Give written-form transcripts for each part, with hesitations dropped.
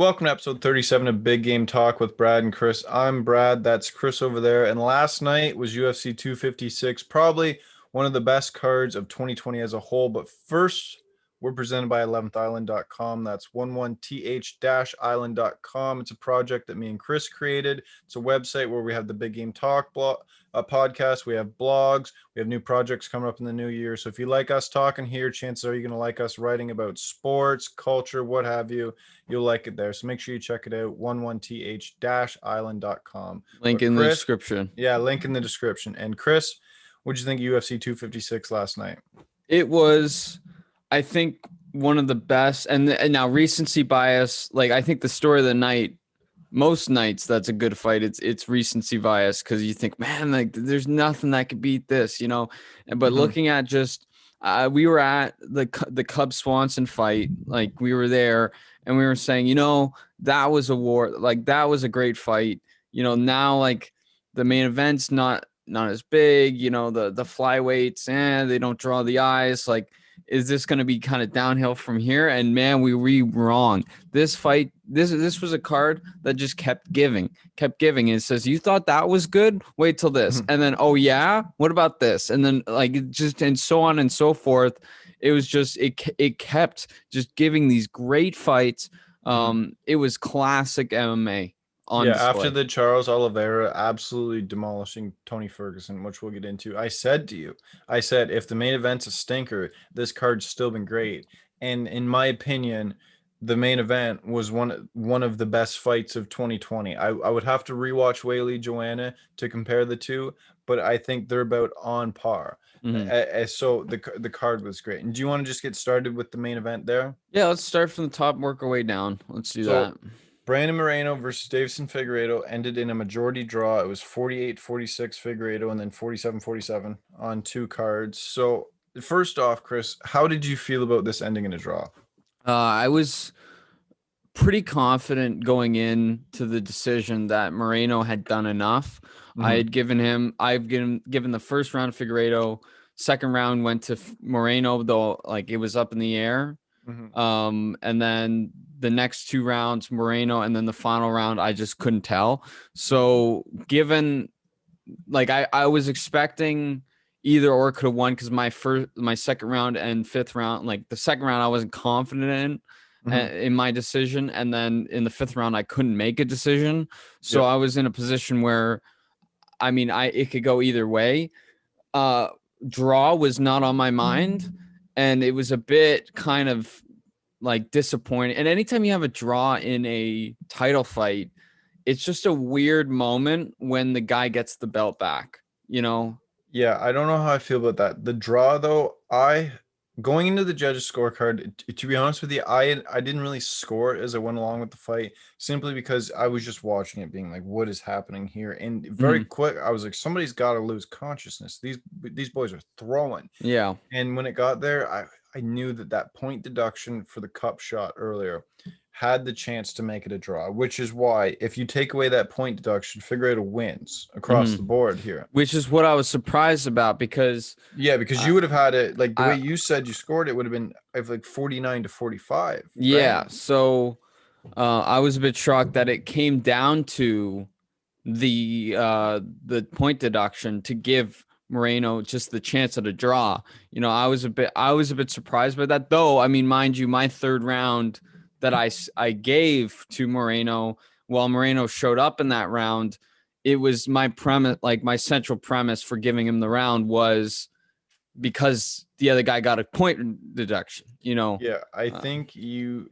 Welcome to episode 37 of Big Game Talk with Brad and Chris. I'm Brad, that's Chris over there. And last night was UFC 256, probably one of the best cards of 2020 as a whole. But first, we're presented by 11thisland.com. That's 11th-island.com. It's a project that me and Chris created. It's a website where we have the Big Game Talk podcast. We have blogs. We have new projects coming up in the new year. So if you like us talking here, chances are you're going to like us writing about sports, culture, what have you. You'll like it there. So make sure you check it out. 11th-island.com. Link in the description. Yeah, link in the description. And Chris, what did you think of UFC 256 last night? It was, I think, one of the best. And now recency bias, like I think the story of the night, most nights that's a good fight. It's recency bias because you think, man, like there's nothing that could beat this, you know. But looking at just, we were at the Cub Swanson fight, like we were there, and we were saying, you know, that was a war, like that was a great fight. You know, now like the main event's not as big. You know, the flyweights, they don't draw the eyes. Like, is this going to be kind of downhill from here? And man, we were wrong. This fight, this was a card that just kept giving. And it says, you thought that was good? Wait till this. And then, oh yeah, what about this? And then like it just, and so on and so forth. It was just, it kept just giving these great fights. It was classic MMA. After the Charles Oliveira absolutely demolishing Tony Ferguson, which we'll get into, I said to you, if the main event's a stinker, this card's still been great. And in my opinion, the main event was one of the best fights of 2020. I would have to rewatch Weili Joanna to compare the two, but I think they're about on par. So the card was great. And do you want to just get started with the main event there? Yeah, let's start from the top and work our way down. Let's do that. Brandon Moreno versus Davison Figueiredo ended in a majority draw. It was 48-46 Figueiredo and then 47-47 on two cards. So first off, Chris, how did you feel about this ending in a draw? I was pretty confident going into the decision that Moreno had done enough. I've given the first round to Figueiredo. Second round went to Moreno, though like it was up in the air. And then the next two rounds, Moreno, and then the final round, I just couldn't tell. So given, like I was expecting either or could have won because my second round and fifth round, like the second round, I wasn't confident in my decision, and then in the fifth round, I couldn't make a decision. So I was in a position where, I mean, it could go either way. Draw was not on my mind, and it was a bit kind of like disappointing. And anytime you have a draw in a title fight, it's just a weird moment when the guy gets the belt back, you know? Yeah, I don't know how I feel about that. The draw, though, going into the judges' scorecard, to be honest with you, I didn't really score it as I went along with the fight, simply because I was just watching it being like, what is happening here? And very quick, I was like, somebody's got to lose consciousness. These boys are throwing. Yeah. And when it got there, I knew that point deduction for the cup shot earlier had the chance to make it a draw, which is why if you take away that point deduction, Figueiredo wins across the board here. Which is what I was surprised about because you would have had it like the way you said you scored it would have been like 49-45. Yeah. Right? So I was a bit shocked that it came down to the point deduction to give Moreno just the chance at a draw. You know, I was a bit surprised by that, though. I mean, mind you, my third round that I gave to Moreno, while Moreno showed up in that round, it was my premise, like my central premise for giving him the round was because the other guy got a point deduction, you know? Yeah, I think you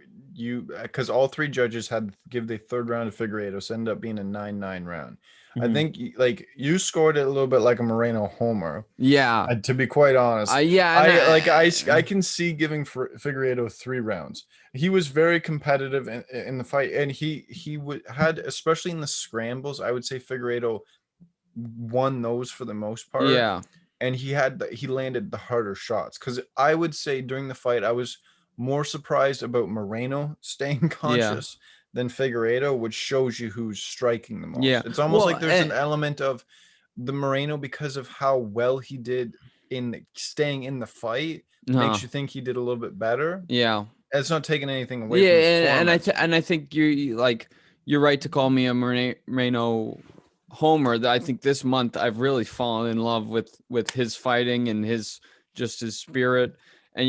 because all three judges had to give the third round to Figueiredo, so it ended up being a 9-9 round. I think like you scored it a little bit like a Moreno homer. Yeah. To be quite honest. I can see giving Figueiredo 3 rounds. He was very competitive in the fight, and he had, especially in the scrambles, I would say Figueiredo won those for the most part. Yeah. And he landed the harder shots, because I would say during the fight I was more surprised about Moreno staying conscious than Figueiredo, which shows you who's striking the most. Yeah. It's almost like there's an element of the Moreno, because of how well he did in staying in the fight, makes you think he did a little bit better. Yeah. it's not taking anything away Yeah, from his and I think you're right to call me a Moreno homer. That I think this month I've really fallen in love with his fighting and his spirit, and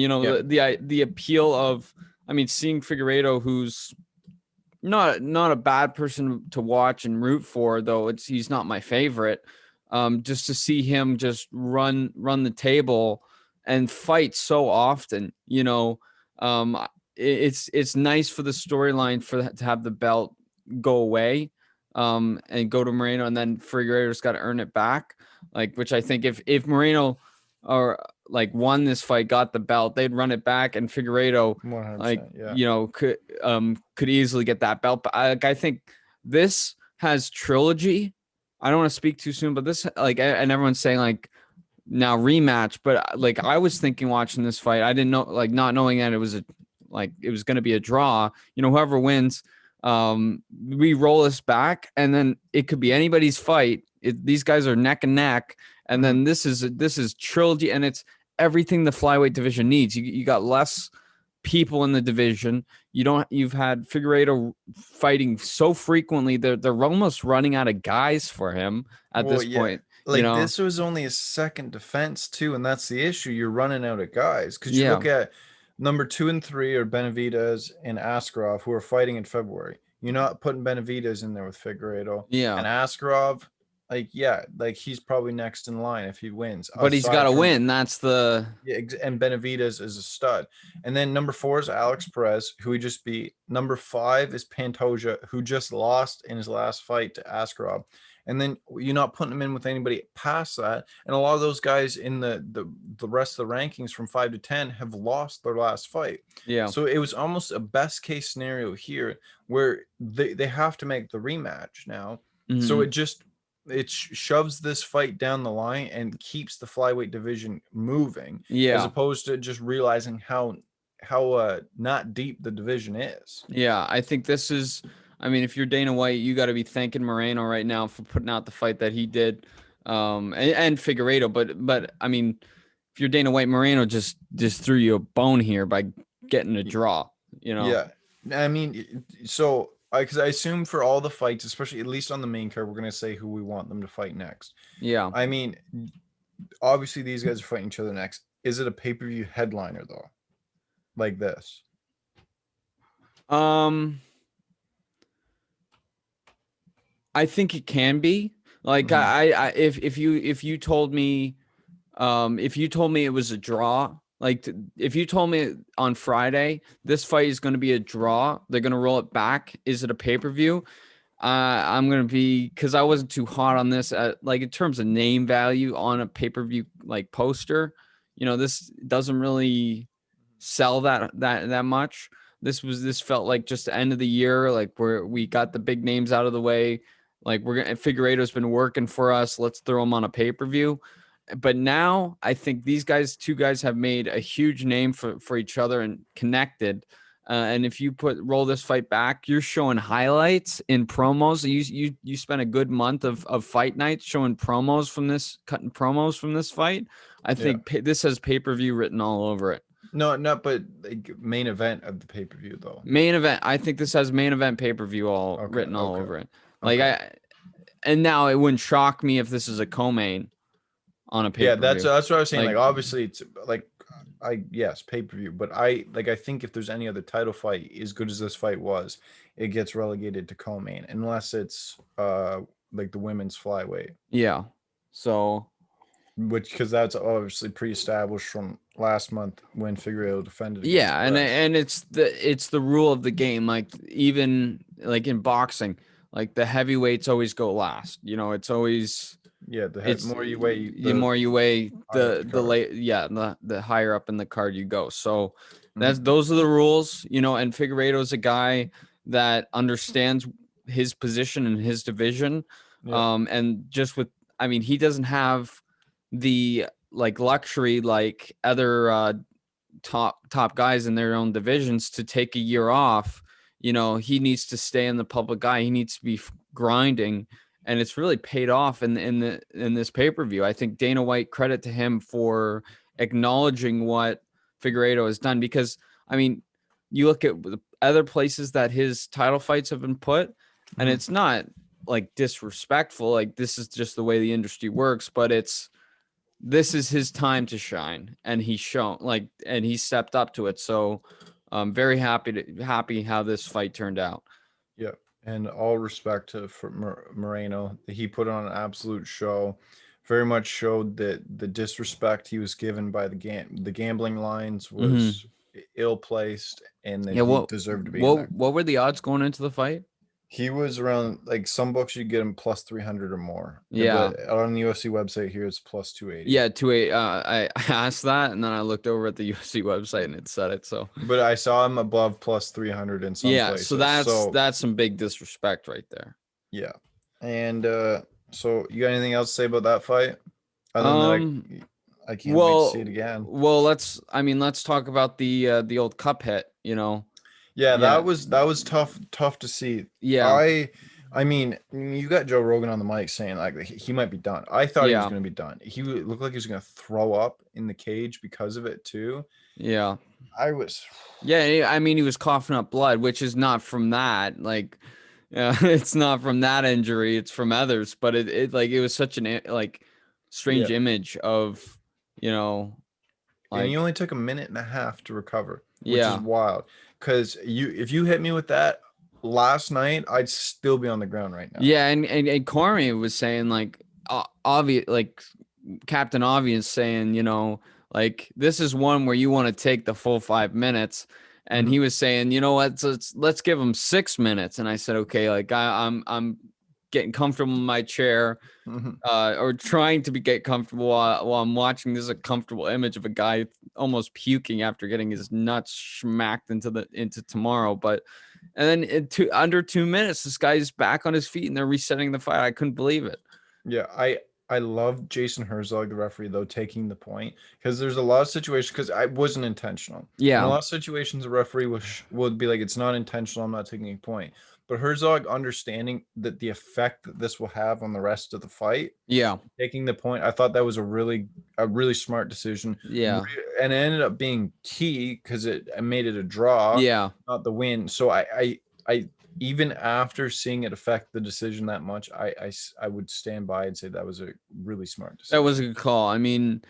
the appeal of, I mean, seeing Figueiredo, who's not a bad person to watch and root for, though he's not my favorite. Just to see him just run the table and fight so often, it's nice for the storyline to have the belt go away, and go to Moreno, and then Figueiredo's got to earn it back. Like, which I think if Moreno or like won this fight, got the belt, they'd run it back, and Figueiredo 100%, yeah. Could easily get that belt. But I think this has trilogy. I don't want to speak too soon, but this, like, and everyone's saying like now rematch, but like I was thinking watching this fight, I didn't know, like, not knowing that it was going to be a draw. Whoever wins, we roll this back, and then it could be anybody's fight. These guys are neck and neck, and then this is trilogy, and it's everything the flyweight division needs. You got less people in the division. You've had Figueiredo fighting so frequently, they're almost running out of guys for him at this point. Like, this was only his second defense too, and that's the issue. You're running out of guys, because you look at number 2 and 3 are Benavidez and Askarov, who are fighting in February. You're not putting Benavidez in there with Figueiredo. And Askarov, like he's probably next in line if he wins. But he's got to win. That's the and Benavidez is a stud. And then number 4 is Alex Perez, who he just beat. Number 5 is Pantoja, who just lost in his last fight to Askarov. And then you're not putting him in with anybody past that. And a lot of those guys in the rest of the rankings from 5 to 10 have lost their last fight. Yeah. So it was almost a best case scenario here where they have to make the rematch now. So it shoves this fight down the line and keeps the flyweight division moving. As opposed to just realizing how not deep the division is. Yeah, I think this is, I mean, if you're Dana White, you got to be thanking Moreno right now for putting out the fight that he did, and Figueiredo. But I mean, if you're Dana White, Moreno just threw you a bone here by getting a draw. Yeah, I mean, so because I assume for all the fights, especially at least on the main card, we're gonna say who we want them to fight next. Yeah, I mean, obviously these guys are fighting each other next. Is it a pay-per-view headliner though, like this? I think it can be. Like, if you told me it was a draw, like if you told me on Friday this fight is going to be a draw, they're going to roll it back, is it a pay-per-view? I'm going to be, because I wasn't too hot on this, like in terms of name value on a pay-per-view like poster. This doesn't really sell that much. This felt like just the end of the year, like where we got the big names out of the way. Like, Figueiredo's been working for us. Let's throw him on a pay-per-view. But now I think these two guys have made a huge name for each other and connected. And if you roll this fight back, you're showing highlights in promos. You spent a good month of fight nights showing promos from this, cutting promos from this fight. I think this has pay-per-view written all over it. No, not but like main event of the pay-per-view though. Main event. I think this has main event pay-per-view written all over it. Like, and now it wouldn't shock me if this is a co-main on a pay-per-view. Yeah, that's what I was saying. Like obviously it's like pay-per-view, but I think if there's any other title fight as good as this fight was, it gets relegated to co-main unless it's like the women's flyweight. Yeah. So because that's obviously pre-established from last month when Figueiredo defended. Yeah, and it's the rule of the game. Like, even like in boxing, like the heavyweights always go last. It's always the more you weigh, the higher up in the card you go. So those are the rules. And Figueiredo's a guy that understands his position in his division. And just he doesn't have the like luxury like other top guys in their own divisions to take a year off. He needs to stay in the public eye. He needs to be grinding, and it's really paid off in this pay-per-view. I think Dana White, credit to him for acknowledging what Figueiredo has done, because you look at the other places that his title fights have been put, and it's not like disrespectful. Like, this is just the way the industry works, but this is his time to shine, and he's shown and he stepped up to it. So I'm very happy how this fight turned out. Yeah, and all respect to Moreno. He put on an absolute show. Very much showed that the disrespect he was given by the gambling lines was ill placed, and that Yeah, he deserved to be in there. What were the odds going into the fight? He was around, like, some books you get him plus 300 or more. Yeah. But on the UFC website here, it's plus 280. Yeah, 280. I asked that, and then I looked over at the UFC website, and it said it. So, But I saw him above plus 300 in some places. So that's some big disrespect right there. Yeah. And so you got anything else to say about that fight? Other than that, I can't wait to see it again. Well, let's talk about the old cup hit, Yeah, that was tough to see. Yeah. I mean, you got Joe Rogan on the mic saying like he might be done. I thought he was going to be done. He looked like he was going to throw up in the cage because of it too. Yeah. I was. Yeah, I mean, he was coughing up blood, which is not from that. Like, it's not from that injury. It's from others. But it was such an strange image of, and he only took a minute and a half to recover, which is wild. Because if you hit me with that last night, I'd still be on the ground right now. Yeah, and Cormier was saying obvious, Captain Obvious saying, like, this is one where you want to take the full 5 minutes, and he was saying, you know what, let's give him 6 minutes, and I said, okay, like I'm getting comfortable in my chair, or trying to get comfortable while I'm watching. This is a comfortable image of a guy almost puking after getting his nuts smacked into tomorrow. But and then under 2 minutes, this guy's back on his feet and they're resetting the fight. I couldn't believe it. Yeah, I love Jason Herzog, the referee, though, taking the point, because there's a lot of situations, because I wasn't intentional. Yeah, in a lot of situations, a referee would be like, it's not intentional, I'm not taking a point. But Herzog, understanding that the effect that this will have on the rest of the fight, taking the point, I thought that was a really smart decision. Yeah, and it ended up being key because it made it a draw. Yeah, not the win. So I even after seeing it affect the decision that much, I would stand by and say that was a really smart decision. That was a good call. I mean,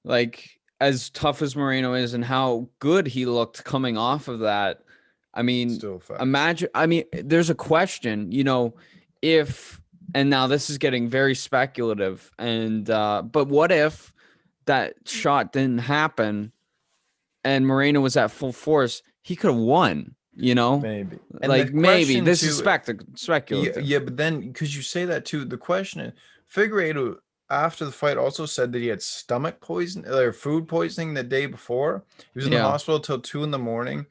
like, as tough as Moreno is and how good he looked coming off of that, I mean, imagine, there's a question, if, and now this is getting very speculative, and but what if that shot didn't happen and Moreno was at full force? He could have won, maybe. And like, maybe this is speculative. Yeah, but then, because you say that too, the question is, Figueiredo after the fight also said that he had stomach poison or food poisoning the day before. He was in the hospital till 2 a.m,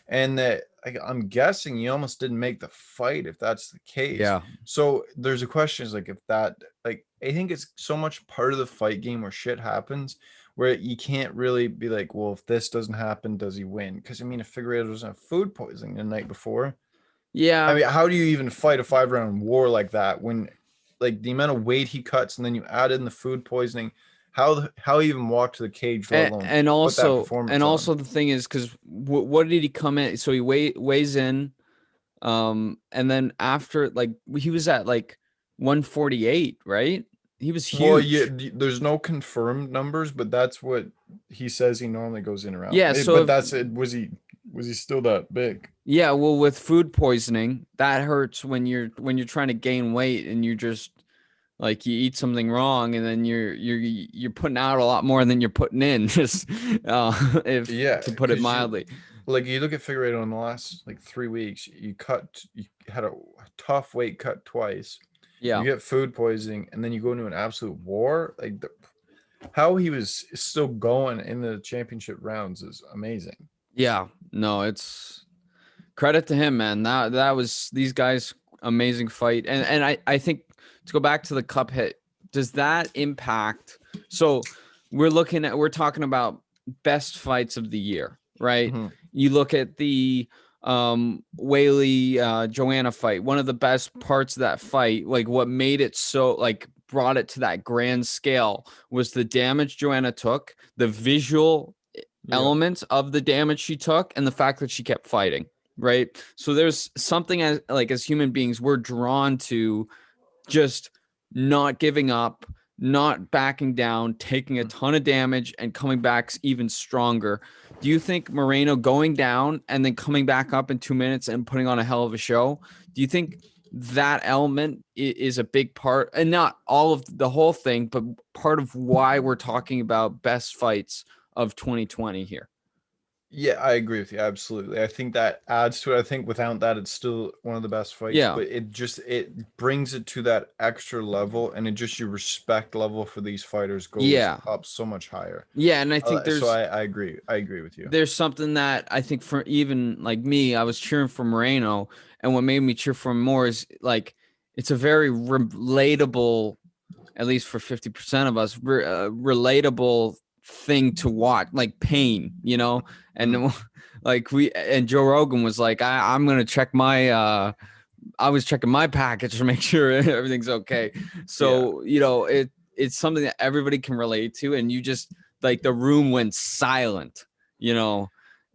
and that, I'm guessing he almost didn't make the fight if that's the case. Yeah. So there's a question, is like, if that, like, I think it's so much part of the fight game where shit happens where you can't really be like, well, if this doesn't happen, does he win? Because I mean, if Figueiredo doesn't have food poisoning the night before, I mean, how do you even fight a 5-round war like that when, like, the amount of weight he cuts and then you add in the food poisoning? How he even walked to the cage, let alone and also the thing is, because what did he come in? So he weighs in, and then after, like, he was at like 148, right? He was huge. Well, yeah, there's no confirmed numbers, but that's what he says he normally goes in around. Yeah, so that's it. Was he still that big? Yeah, well, with food poisoning, that hurts when you're trying to gain weight and you just, like, you eat something wrong and then you're putting out a lot more than you're putting in, just to put it mildly. Like, you look at Figueiredo in the last, like, 3 weeks, you had a tough weight cut twice. Yeah. You get food poisoning and then you go into an absolute war. Like, how he was still going in the championship rounds is amazing. Yeah. No, it's credit to him, man. That was these guys' amazing fight. And I think, to go back to the cup hit, does that impact? So we're talking about best fights of the year, right? You look at the Whaley Joanna fight, one of the best parts of that fight, like what made it so, like, brought it to that grand scale, was the damage Joanna took, the visual elements of the damage she took and the fact that she kept fighting, right? So there's something as human beings, we're drawn to just not giving up, not backing down, taking a ton of damage and coming back even stronger. Do you think Moreno going down and then coming back up in 2 minutes and putting on a hell of a show, do you think that element is a big part, and not all of the whole thing, but part of why we're talking about best fights of 2020 here? Yeah, I agree with you. Absolutely. I think that adds to it. I think without that, it's still one of the best fights, Yeah. but it brings it to that extra level, and it just your respect level for these fighters goes up so much higher. Yeah, and I think there's so I agree. I agree with you. There's something that I think for even like me, I was cheering for Moreno, and what made me cheer for him more is like it's a very relatable, at least for 50% of us, relatable thing to watch, like pain, you know. And like Joe Rogan was like, I'm gonna check my I was checking my package to make sure everything's okay. So you know, it's something that everybody can relate to, and you just like the room went silent, you know.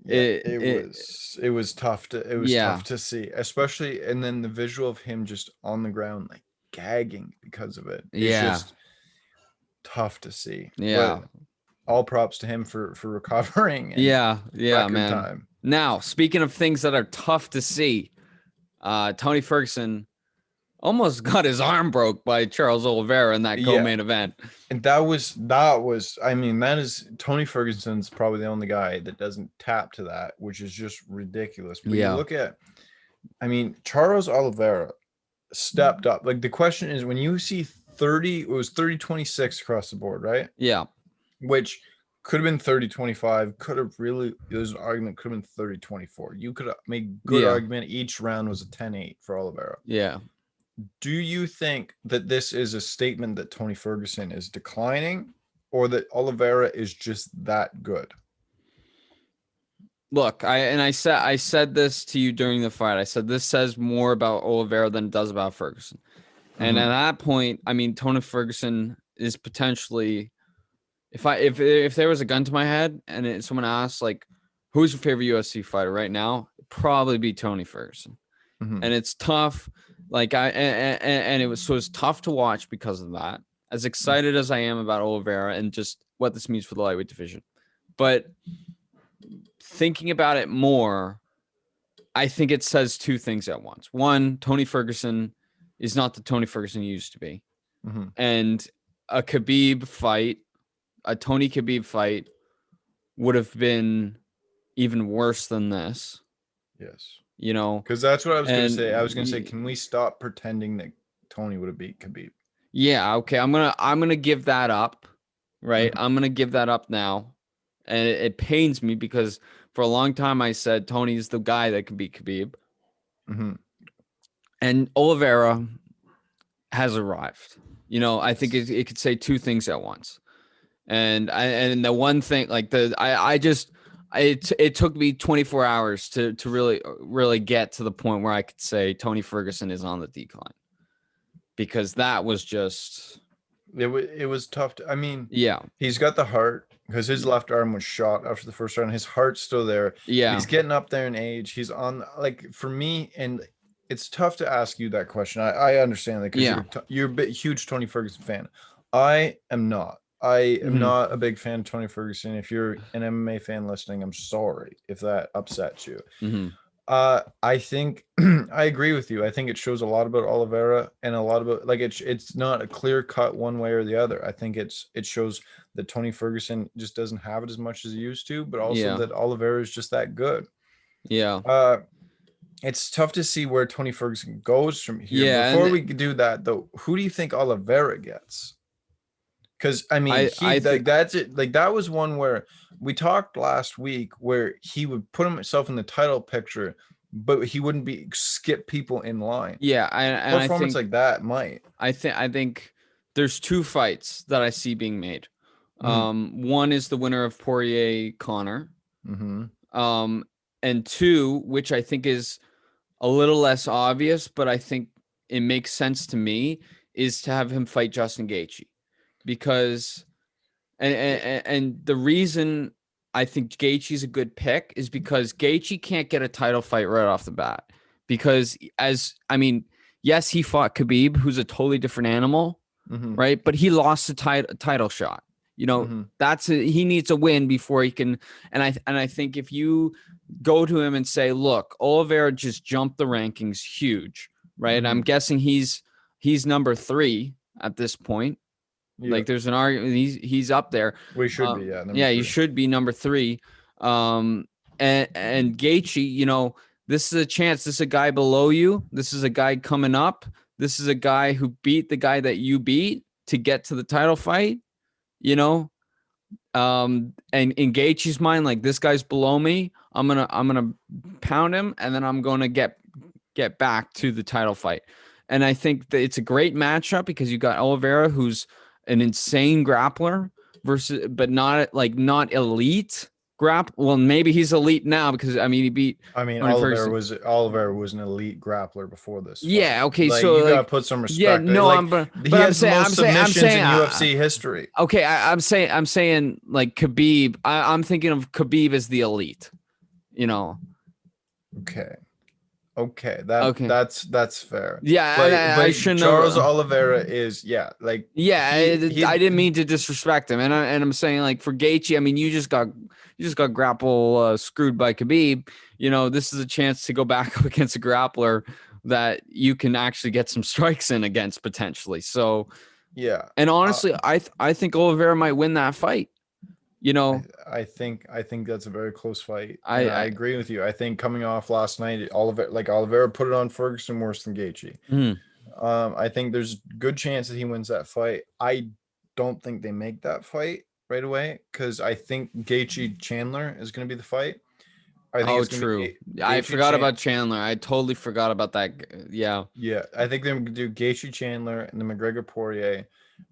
It was tough to see, especially, and then the visual of him just on the ground like gagging because of it. It's just tough to see. But all props to him for recovering. And man. Time. Now, speaking of things that are tough to see, Tony Ferguson almost got his arm broke by Charles Oliveira in that co-main event. And that was, I mean, that is, Tony Ferguson's probably the only guy that doesn't tap to that, which is just ridiculous. But you look at, I mean, Charles Oliveira stepped up. Like the question is, when you see 30-26 across the board, right? Yeah. Which could have been 30-25, could have really, there's an argument, could have been 30-24. You could have made good argument. Each round was a 10-8 for Oliveira. Yeah. Do you think that this is a statement that Tony Ferguson is declining, or that Oliveira is just that good? Look, I said this to you during the fight. I said this says more about Oliveira than it does about Ferguson. And at that point, I mean, Tony Ferguson is potentially, if there was a gun to my head and someone asked like, who's your favorite UFC fighter right now, it'd probably be Tony Ferguson. And it's tough. Like it was tough to watch because of that. As excited as I am about Oliveira and just what this means for the lightweight division, but thinking about it more, I think it says two things at once. One, Tony Ferguson is not the Tony Ferguson he used to be, and a Tony Khabib fight would have been even worse than this. Yes. You know, because that's what I was going to say. I was going to say, can we stop pretending that Tony would have beat Khabib? Yeah. Okay. I'm gonna give that up. Right. I'm gonna give that up now, and it pains me because for a long time I said Tony's the guy that can beat Khabib, and Oliveira has arrived. You know, I think it could say two things at once, and the one thing like it took me 24 hours to really get to the point where I could say Tony Ferguson is on the decline, because that was just it was tough I mean, he's got the heart, because his left arm was shot after the first round. His heart's still there. He's getting up there in age. He's on, like, for me, and it's tough to ask you that question. I understand that because you're a huge Tony Ferguson fan. I am not. I am not a big fan of Tony Ferguson. If you're an MMA fan listening, I'm sorry if that upsets you. I think I agree with you. I think it shows a lot about Oliveira and a lot about, like, it's not a clear cut one way or the other. I think it shows that Tony Ferguson just doesn't have it as much as he used to, but also that Oliveira is just that good. It's tough to see where Tony Ferguson goes from here. Before we do that, though, who do you think Oliveira gets? Because I mean, that's it. Like, that was one where we talked last week where he would put himself in the title picture, but he wouldn't skip people in line. And performance like that might. I think there's two fights that I see being made. One is the winner of Poirier Connor, and two, which I think is a little less obvious, but I think it makes sense to me, is to have him fight Justin Gaethje. Because and the reason I think Gaethje's a good pick is because Gaethje can't get a title fight right off the bat. Because yes, he fought Khabib, who's a totally different animal, right? But he lost a title shot. He needs a win before he can. And I think if you go to him and say, look, Oliveira just jumped the rankings huge, right? I'm guessing he's number 3 at this point. Yeah. Like there's an argument he's up there. We should be, yeah. Yeah, 3. You should be number 3. And Gaethje, this is a chance. This is a guy below you. This is a guy coming up. This is a guy who beat the guy that you beat to get to the title fight. And in Gaethje's mind, like this guy's below me. I'm gonna pound him, and then I'm gonna get back to the title fight. And I think that it's a great matchup because you got Oliveira, who's an insane grappler but not elite. Well, maybe he's elite now because he beat. Oliveira was an elite grappler before this fight. Yeah. Okay. Like, so you gotta put some respect. Yeah. No. He has the most submissions in UFC history. Okay. I'm saying like Khabib. I'm thinking of Khabib as the elite. Okay. That's fair. Yeah, but I shouldn't. Charles Oliveira is I didn't mean to disrespect him, and I'm saying like for Gaethje, you just got grapple screwed by Khabib. This is a chance to go back up against a grappler that you can actually get some strikes in against potentially. So yeah, and honestly, I think Oliveira might win that fight. I think that's a very close fight. I agree with you. I think coming off last night, Oliveira put it on Ferguson worse than Gaethje. I think there's good chance that he wins that fight. I don't think they make that fight right away because I think Gaethje Chandler is going to be the fight. I think true. I forgot about Chandler. I totally forgot about that. Yeah. Yeah. I think they're going to do Gaethje Chandler and the McGregor Poirier,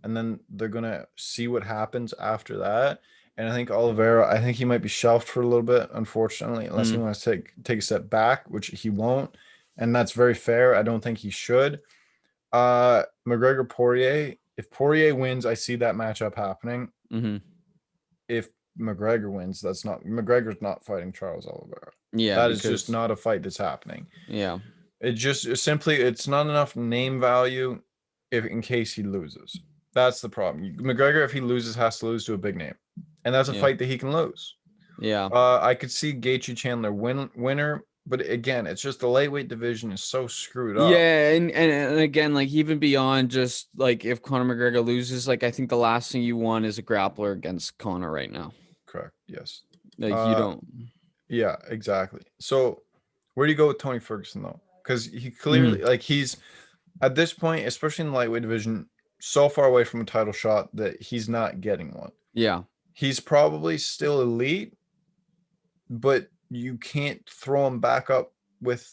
and then they're going to see what happens after that. And I think Oliveira, he might be shelved for a little bit, unfortunately, unless he wants to take a step back, which he won't. And that's very fair. I don't think he should. McGregor Poirier, if Poirier wins, I see that matchup happening. If McGregor wins, McGregor's not fighting Charles Oliveira. Yeah. That is just not a fight that's happening. Yeah. It's not enough name value in case he loses. That's the problem. McGregor, if he loses, has to lose to a big name. And that's a fight that he can lose. Yeah. I could see Gaethje Chandler winner, but again, it's just the lightweight division is so screwed up. Yeah, and again, like even beyond just like if Conor McGregor loses, like I think the last thing you want is a grappler against Conor right now. Correct. Yes. Like you don't. Yeah, exactly. So where do you go with Tony Ferguson though? Because he clearly he's at this point, especially in the lightweight division, so far away from a title shot that he's not getting one. Yeah. He's probably still elite, but you can't throw him back up with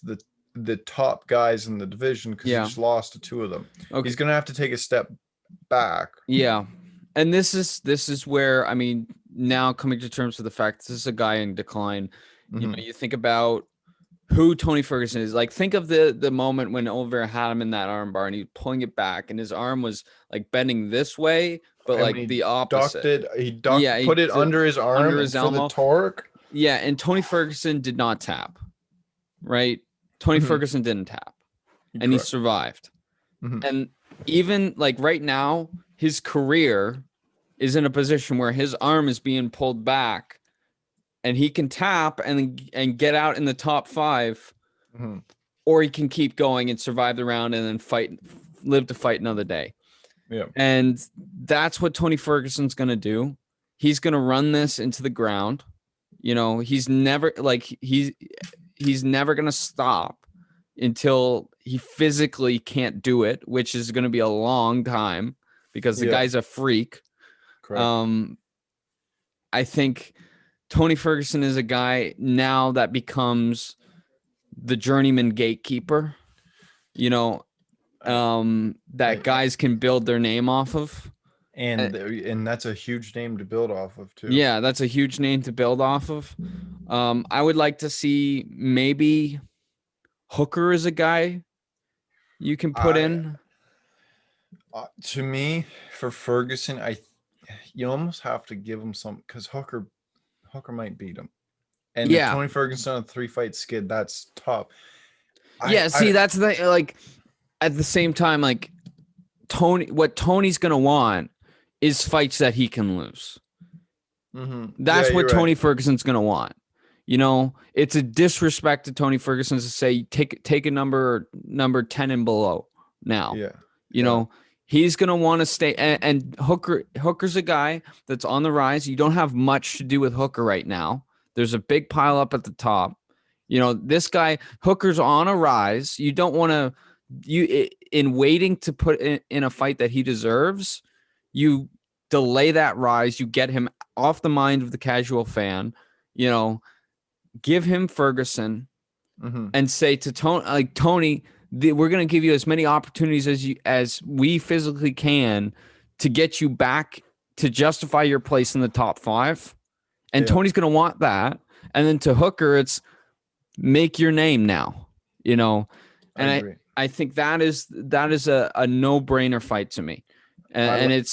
the top guys in the division because he just lost to 2 of them. Okay. He's gonna have to take a step back. Yeah, and this is where now coming to terms with the fact this is a guy in decline. You think about who Tony Ferguson is. Like think of the moment when Oliveira had him in that armbar and he was pulling it back and his arm was like bending this way. But like the opposite. He put it under his arm under his elbow. The torque. Yeah, and Tony Ferguson did not tap. Right? Tony Ferguson didn't tap. And he survived. And even like right now, his career is in a position where his arm is being pulled back and he can tap and get out in the top 5. Or he can keep going and survive the round and then live to fight another day. Yeah. And that's what Tony Ferguson's going to do. He's going to run this into the ground. He's never he's never going to stop until he physically can't do it, which is going to be a long time because the guy's a freak. Correct. I think Tony Ferguson is a guy now that becomes the journeyman gatekeeper. That guys can build their name off of. And that's a huge name to build off of too. Yeah, that's a huge name to build off of. I would like to see maybe Hooker is a guy you can put in. To me, for Ferguson, you almost have to give him some because Hooker Hooker might beat him. And if Yeah. Tony Ferguson on a 3-fight skid, that's tough. Yeah. See, that's the like. At the same time, like what Tony's gonna want is fights that he can lose. That's what Tony Ferguson's gonna want. It's a disrespect to Tony Ferguson to say take a number 10 and below now. Yeah. He's gonna want to stay, and Hooker's a guy that's on the rise. You don't have much to do with Hooker right now. There's a big pile up at the top. This guy Hooker's on a rise. You don't want to in waiting to put in a fight that he deserves. You delay that rise. You get him off the mind of the casual fan. Give him Ferguson and say to Tony, we're going to give you as many opportunities as we physically can to get you back to justify your place in the top 5. And Tony's going to want that. And then to Hooker, it's make your name now, and I think that is a no-brainer fight to me. And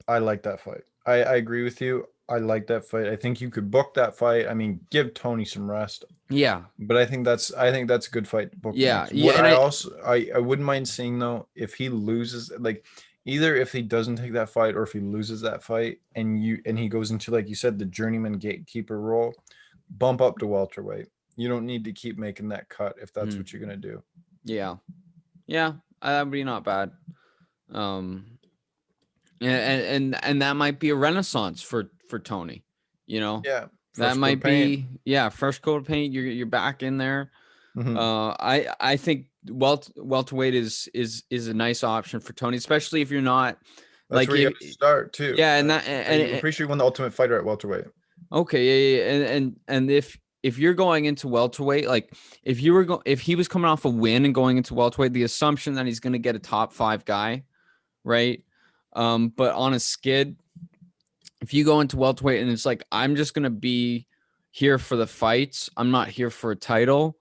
I like that fight. I agree with you. I like that fight. I think you could book that fight. I mean, give Tony some rest. Yeah. But I think that's a good fight to book. Yeah. I wouldn't mind seeing though, if he loses, like either if he doesn't take that fight or if he loses that fight and he goes into, like you said, the journeyman gatekeeper role, bump up to welterweight. You don't need to keep making that cut if that's what you're going to do. Yeah. Yeah. That would be not bad. And that might be a renaissance for Tony, Yeah. That might be, fresh coat of paint. You're back in there. I think welterweight is a nice option for Tony, especially if you're not. That's where you have to start too. Yeah, and I'm pretty sure you won the Ultimate Fighter at welterweight. Okay, yeah. And if you're going into welterweight, like if he was coming off a win and going into welterweight, the assumption that he's going to get a top 5 guy, right? But on a skid, if you go into welterweight and it's like, I'm just going to be here for the fights, I'm not here for a title.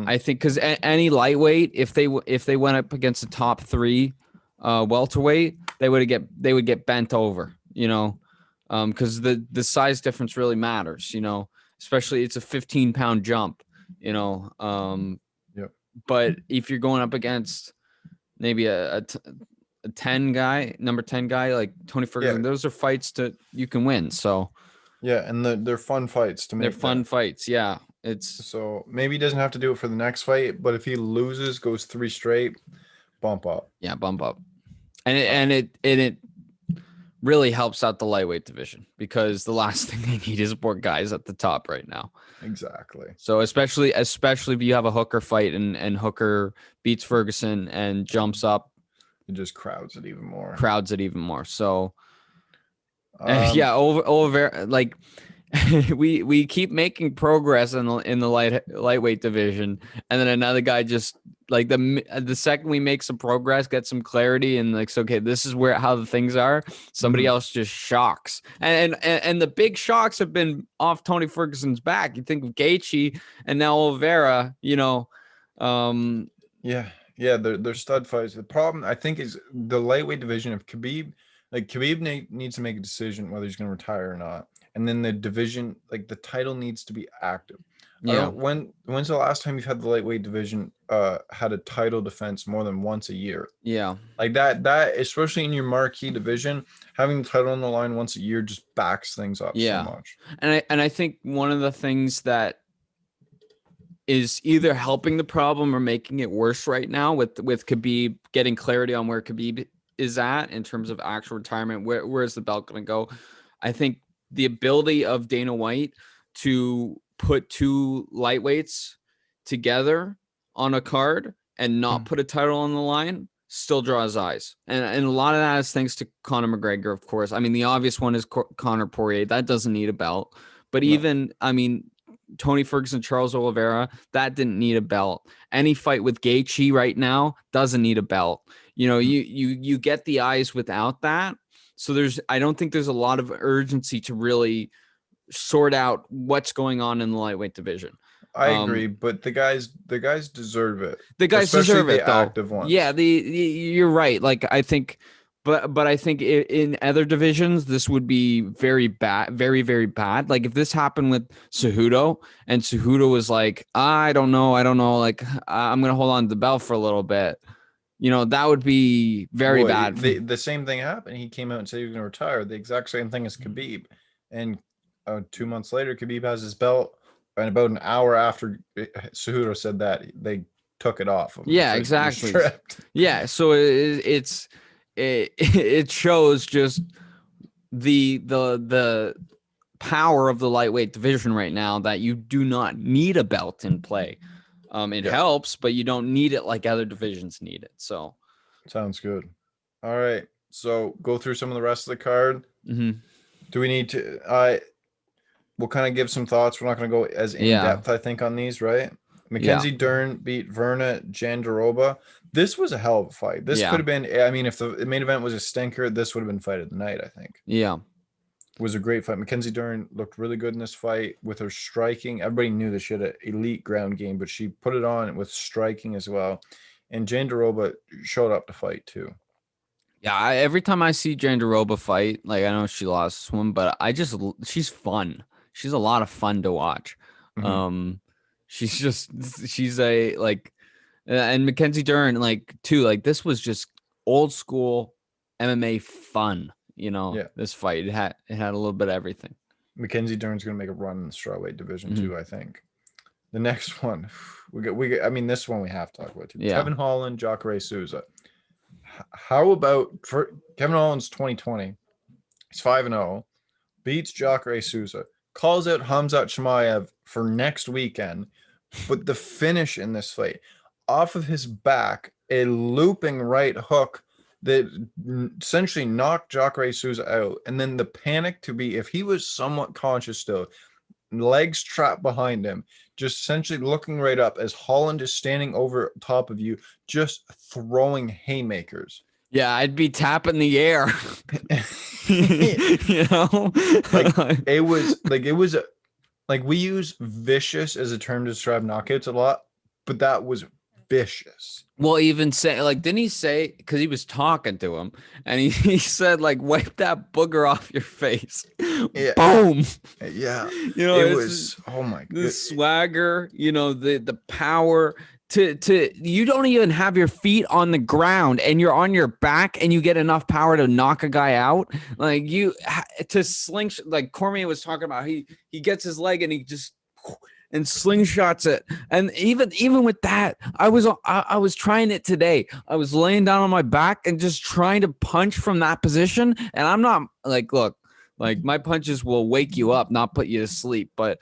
I think because any lightweight, if they went up against the top 3 welterweight, they would get bent over, because the size difference really matters, especially it's a 15-pound jump, But if you're going up against maybe a 10 guy, number 10 guy like Tony Ferguson, those are fights you can win. So and they're fun fights to make. They're fun fights. Yeah. So maybe he doesn't have to do it for the next fight, but if he loses, goes 3 straight, bump up. Yeah, bump up. And it really helps out the lightweight division because the last thing they need is more guys at the top right now. Exactly. So especially if you have a Hooker fight and Hooker beats Ferguson and jumps up, it just crowds it even more. So Oliveira, like we keep making progress in the lightweight division, and then another guy just like the second we make some progress, get some clarity, and like, so, okay, this is how the things are. Somebody else just shocks, and the big shocks have been off Tony Ferguson's back. You think of Gaethje and now Oliveira, they're stud fights. The problem I think is the lightweight division. If Khabib needs to make a decision whether he's going to retire or not. And then the division, like the title needs to be active. Yeah. When's the last time you've had the lightweight division had a title defense more than once a year? Yeah. Like that especially in your marquee division, having the title on the line once a year just backs things up so much. And I think one of the things that is either helping the problem or making it worse right now with Khabib getting clarity on where Khabib is at in terms of actual retirement, where is the belt going to go? I think the ability of Dana White to put 2 lightweights together on a card and not put a title on the line still draws eyes. And a lot of that is thanks to Conor McGregor, of course. I mean, the obvious one is Conor Poirier. That doesn't need a belt. But Tony Ferguson, Charles Oliveira, that didn't need a belt. Any fight with Gaethje right now doesn't need a belt. You get the eyes without that. So I don't think there's a lot of urgency to really sort out what's going on in the lightweight division. I agree, but the guys deserve it. The guys deserve it, though. Active ones. Yeah, you're right. Like I think But I think in other divisions, this would be very bad, very, very bad. Like if this happened with Cejudo and Cejudo was like, I don't know. Like I'm going to hold on to the belt for a little bit. That would be very Well, bad. the same thing happened. He came out and said he was going to retire. The exact same thing as Khabib. And 2 months later, Khabib has his belt. And about an hour after Cejudo said that, they took it off him. Yeah, Like, exactly. stripped. Yeah. So it shows just the power of the lightweight division right now, that you do not need a belt in play. It helps, but you don't need it like other divisions need it. So sounds good. All right. So go through some of the rest of the card. Mm-hmm. Do we need to? We'll kind of give some thoughts. We're not going to go as in depth, I think, on these, right? Mackenzie Dern beat Verna Jandiroba. This was a hell of a fight. This could have been, I mean, if the main event was a stinker, this would have been fight of the night, I think. Yeah. It was a great fight. Mackenzie Dern looked really good in this fight with her striking. Everybody knew that she had an elite ground game, but she put it on with striking as well. And Jandiroba showed up to fight too. Yeah, every time I see Jandiroba fight, like I know she lost this one, but she's fun. She's a lot of fun to watch. Mm-hmm. She's a like, and Mackenzie Dern like too. Like this was just old school MMA fun. This fight it had a little bit of everything. Mackenzie Dern's gonna make a run in the strawweight division too. I think. The next one, I mean, this one we have to talk about too. Yeah. KEVIN Holland, JACARE Souza. How about for KEVIN Holland's 2020? He's 5-0, beats JACARE Souza, calls out Khamzat Chimaev for next weekend, but the finish in this fight, off of his back, a looping right hook that essentially knocked JACARE Souza out, and then the panic to be, if he was somewhat conscious still, legs trapped behind him, just essentially looking right up as Holland is standing over top of you, just throwing haymakers. Yeah, I'd be tapping the air. It was like we use vicious as a term to describe knockouts a lot, but that was vicious. Well, even say like, didn't he say, because he was talking to him and he said like, wipe that booger off your face. Yeah. Boom. Yeah. It was, oh my god. The swagger, the power to you don't even have your feet on the ground and you're on your back and you get enough power to knock a guy out. Like to slingshot, like Cormier was talking about, he gets his leg and he just and slingshots it. And even with that, I was trying it today. I was laying down on my back and just trying to punch from that position. And I'm not like, look, like my punches will wake you up, not put you to sleep. But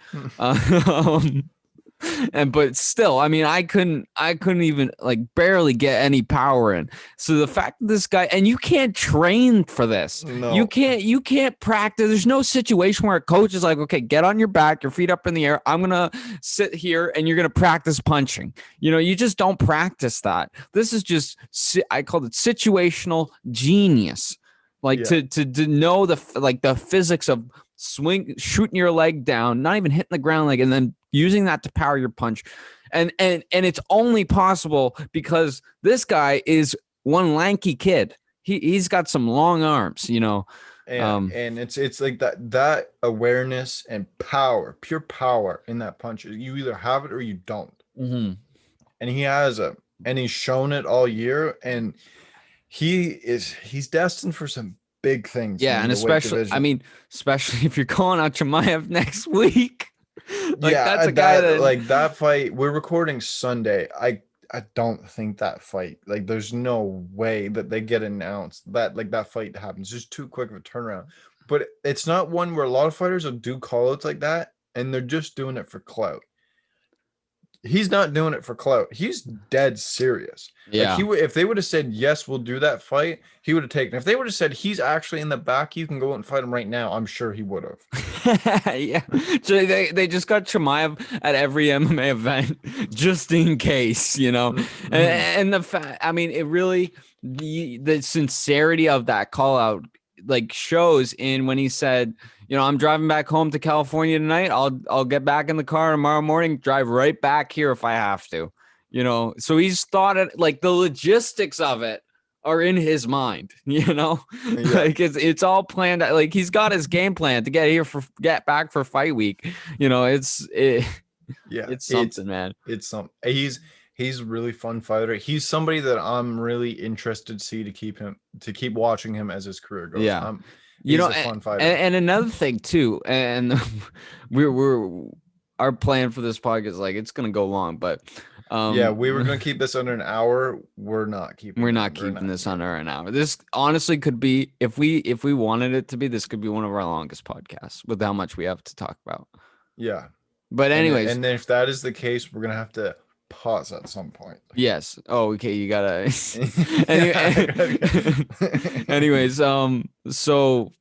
but still, I mean, I couldn't even like barely get any power in. So the fact that this guy, and you can't train for this. No. You can't practice. There's no situation where a coach is like, okay, get on your back, your feet up in the air. I'm going to sit here and you're going to practice punching. You just don't practice that. This is just, I call it situational genius. Like to know the physics of shooting your leg down, not even hitting the ground, like, and then using that to power your punch. And it's only possible because this guy is one lanky kid. He's got some long arms, And it's like that awareness and power, pure power in that punch. You either have it or you don't. Mm-hmm. And he has and he's shown it all year. And he's destined for some big things. Yeah, and especially if you're calling out Chimaev next week. That's a guy that like that fight. We're recording Sunday. I don't think that fight, like, there's no way that they get announced that like that fight happens. Just too quick of a turnaround. But it's not one where a lot of fighters will do call outs like that and they're just doing it for clout. He's not doing it for clout. He's dead serious. Yeah. Like if they would have said, yes, we'll do that fight, he would have taken it. If they would have said he's actually in the back, you can go out and fight him right now, I'm sure he would have. Yeah. So they just got Chimaev at every MMA event just in case, Mm-hmm. And the fact, I mean, it really, the sincerity of that call out like shows in when he said, I'm driving back home to California tonight. I'll get back in the car tomorrow morning, drive right back here if I have to, So he's thought it, like the logistics of it are in his mind, Yeah. like it's all planned. Like he's got his game plan to get back for fight week. Yeah, It's something, man. It's something. He's a really fun fighter. He's somebody that I'm really interested to see to keep watching him as his career goes. Yeah. He's a fun fighter. And another thing too, and we're our plan for this podcast, like it's gonna go long, but yeah, we were gonna keep this under an hour. We're not keeping this under an hour. This honestly could be, if we wanted it to be, this could be one of our longest podcasts with how much we have to talk about. Yeah. But anyways, and then if that is the case, we're gonna have to pause at some point. Yes. Oh, okay. You gotta. Anyways, so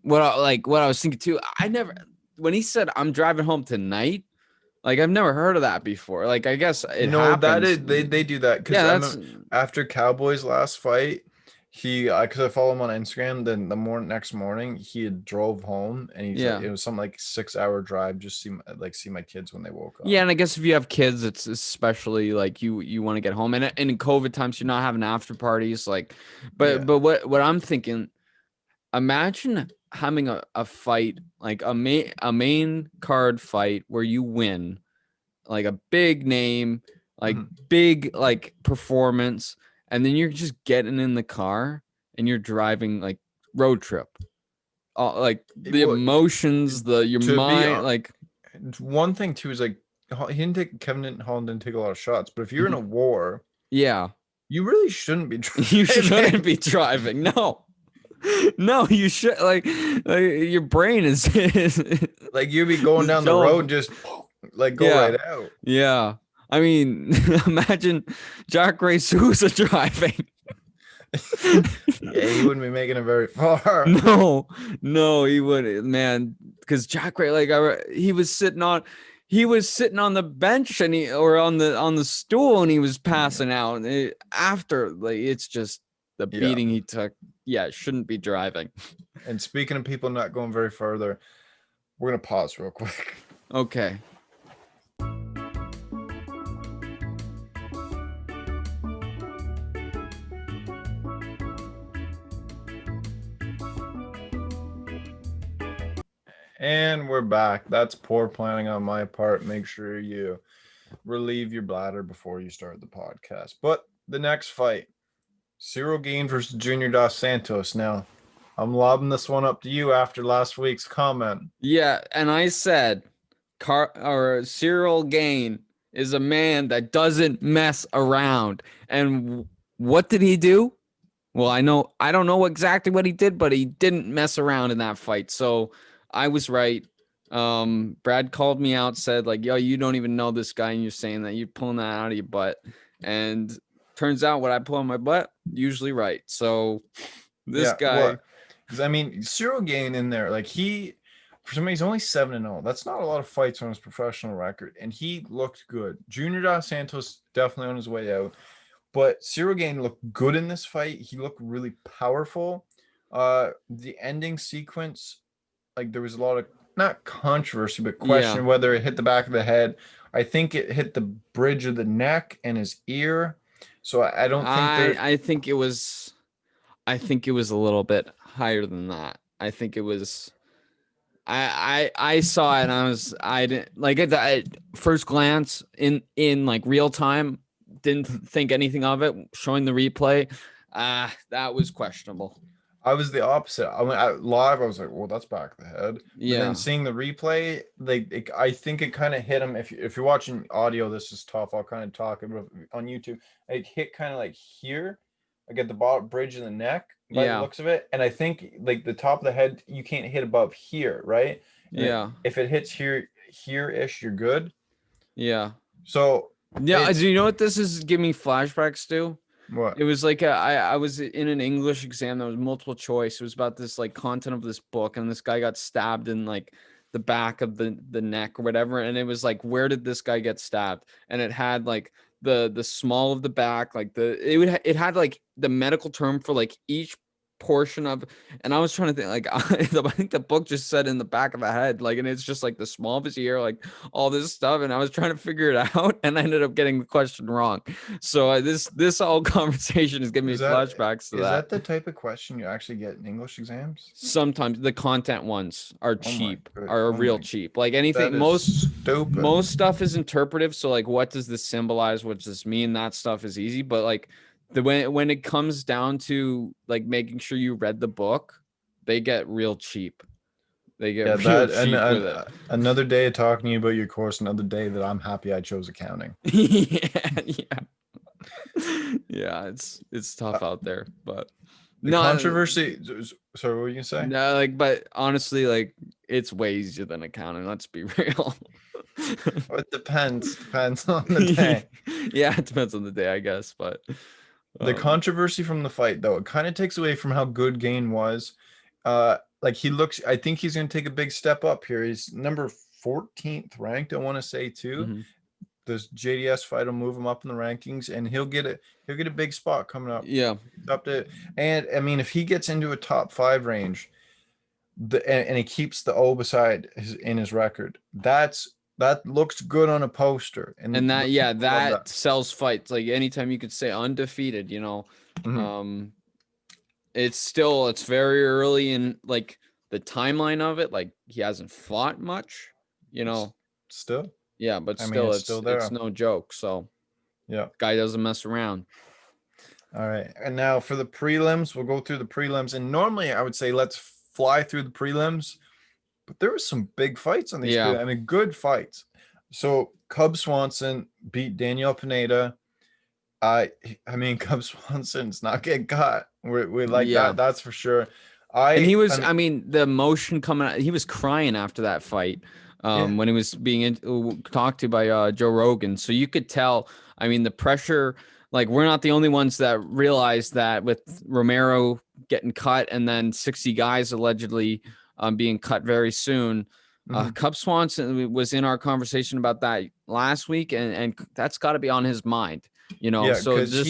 what I was thinking too, when he said I'm driving home tonight, like I've never heard of that before. Like I guess it happens. That is they do that because that's after Cowboys' last fight, because I follow him on Instagram. Then the next morning he had drove home and he's like, it was some like 6-hour drive just see my kids when they woke up. Yeah, and I guess if you have kids, it's especially like you want to get home, and in COVID times you're not having after parties, like, but what I'm thinking, imagine having a fight, like a main card fight where you win, like a big name, like big like performance, and then you're just getting in the car and you're driving like road trip, like the emotions, your mind, like one thing too is like Kevin Holland didn't take a lot of shots, but if you're in a war, yeah, you really shouldn't be driving. You shouldn't be driving. No, you should like your brain is like you'd be going down the road, just like go right out. Yeah. I mean, imagine JACARE SOUZA driving. Yeah, he wouldn't be making it very far. No, he wouldn't, man. Because JACARE, like he was sitting on the bench or on the stool and he was passing out. And after, like, it's just the beating he took. Yeah, shouldn't be driving. And speaking of people not going very further, we're gonna pause real quick. Okay. And we're back. That's poor planning on my part. Make sure you relieve your bladder before you start the podcast. But the next fight, Ciryl Gane versus Junior Dos Santos. Now, I'm lobbing this one up to you after last week's comment. Yeah, and I said Ciryl Gane is a man that doesn't mess around. And what did he do? Well, I don't know exactly what he did, but he didn't mess around in that fight. So I was right. Brad called me out, said like, yo, you don't even know this guy, and you're saying that, you're pulling that out of your butt. And turns out what I pull on my butt, usually right. So this guy, because I mean, Ciryl Gane in there, like for some reason, he's only 7-0. That's not a lot of fights on his professional record, and he looked good. Junior Dos Santos definitely on his way out, but Ciryl Gane looked good in this fight. He looked really powerful. The ending sequence, like there was a lot of not controversy, but question whether it hit the back of the head. I think it hit the bridge of the neck and his ear. So I don't think I think it was a little bit higher than that. I think it was I saw it and I didn't like it at first glance in like real time, didn't think anything of it. Showing the replay, that was questionable. I was the opposite. I went live. I was like, "Well, that's back of the head." Yeah. And then seeing the replay, I think it kind of hit him. If you're watching audio, this is tough. I'll kind of talk about on YouTube. It hit kind of like here, like at the bottom bridge of the neck, by the looks of it. And I think like the top of the head, you can't hit above here, right? And if it hits here-ish, you're good. Yeah. So yeah, do you know what this is giving me flashbacks to? What? It was like I was in an English exam that was multiple choice. It was about this like content of this book, and this guy got stabbed in like the back of the neck or whatever, and it was like, where did this guy get stabbed? And it had like the small of the back, like it had like the medical term for like each portion of, and I was trying to think like I think the book just said in the back of the head, like, and it's just like the small of his ear, like all this stuff, and I was trying to figure it out, and I ended up getting the question wrong. So this whole conversation is giving me flashbacks to is that. that the type of question you actually get in English exams? Sometimes the content ones are Oh my cheap, good. are Oh real my, cheap. Like that anything, is stupid. most stuff is interpretive. So like, what does this symbolize? What does this mean? That stuff is easy. But like when it comes down to like making sure you read the book, they get real cheap. They get Yeah, real that cheap with it. another day of talking to you about your course, another day that I'm happy I chose accounting. Yeah. Yeah, it's Uh, tough out there, but the no, controversy. Sorry, what were you gonna say? no, like, but honestly, like, it's way easier than accounting. Let's be real. Oh, it depends on the day. Yeah, it depends on the day, I guess, but The um, controversy from the fight, though, it kind of takes away from how good Gain was. Like he looks, I think he's going to take a big step up here. He's number 14th ranked, I want to say too. mhm. This JDS fight will move him up in the rankings, and he'll get a big spot coming up. Yeah, Up to, and I mean, if he gets into a top 5 range, and he keeps the O beside in his record, that looks good on a poster, and and the that, yeah, people love that that. sells fights. Like anytime you could say undefeated, Mhm. um, it's very early in like the timeline of it. Like he hasn't fought much, you S- know. Still, Yeah, but I mean, still, it's still it's there. no joke. So Yeah. guy doesn't mess around. All right. And now for the prelims, we'll go through the prelims. And normally I would say let's fly through the prelims, but there was some big fights on these Yeah, prelims. I mean, good fights. So Cub Swanson beat Daniel Pineda. I mean, Cub Swanson's not getting caught. We like yeah. that. That's for sure. And he I was, mean, I mean, the emotion coming out, he was crying after that fight, yeah. when he was being talked to by Joe Rogan. So you could tell, I mean, the pressure, like, we're not the only ones that realized that with Romero getting cut and then 60 guys allegedly being cut very soon. Mhm. Cub Swanson was in our conversation about that last week, and that's got to be on his mind, Yeah, So because this,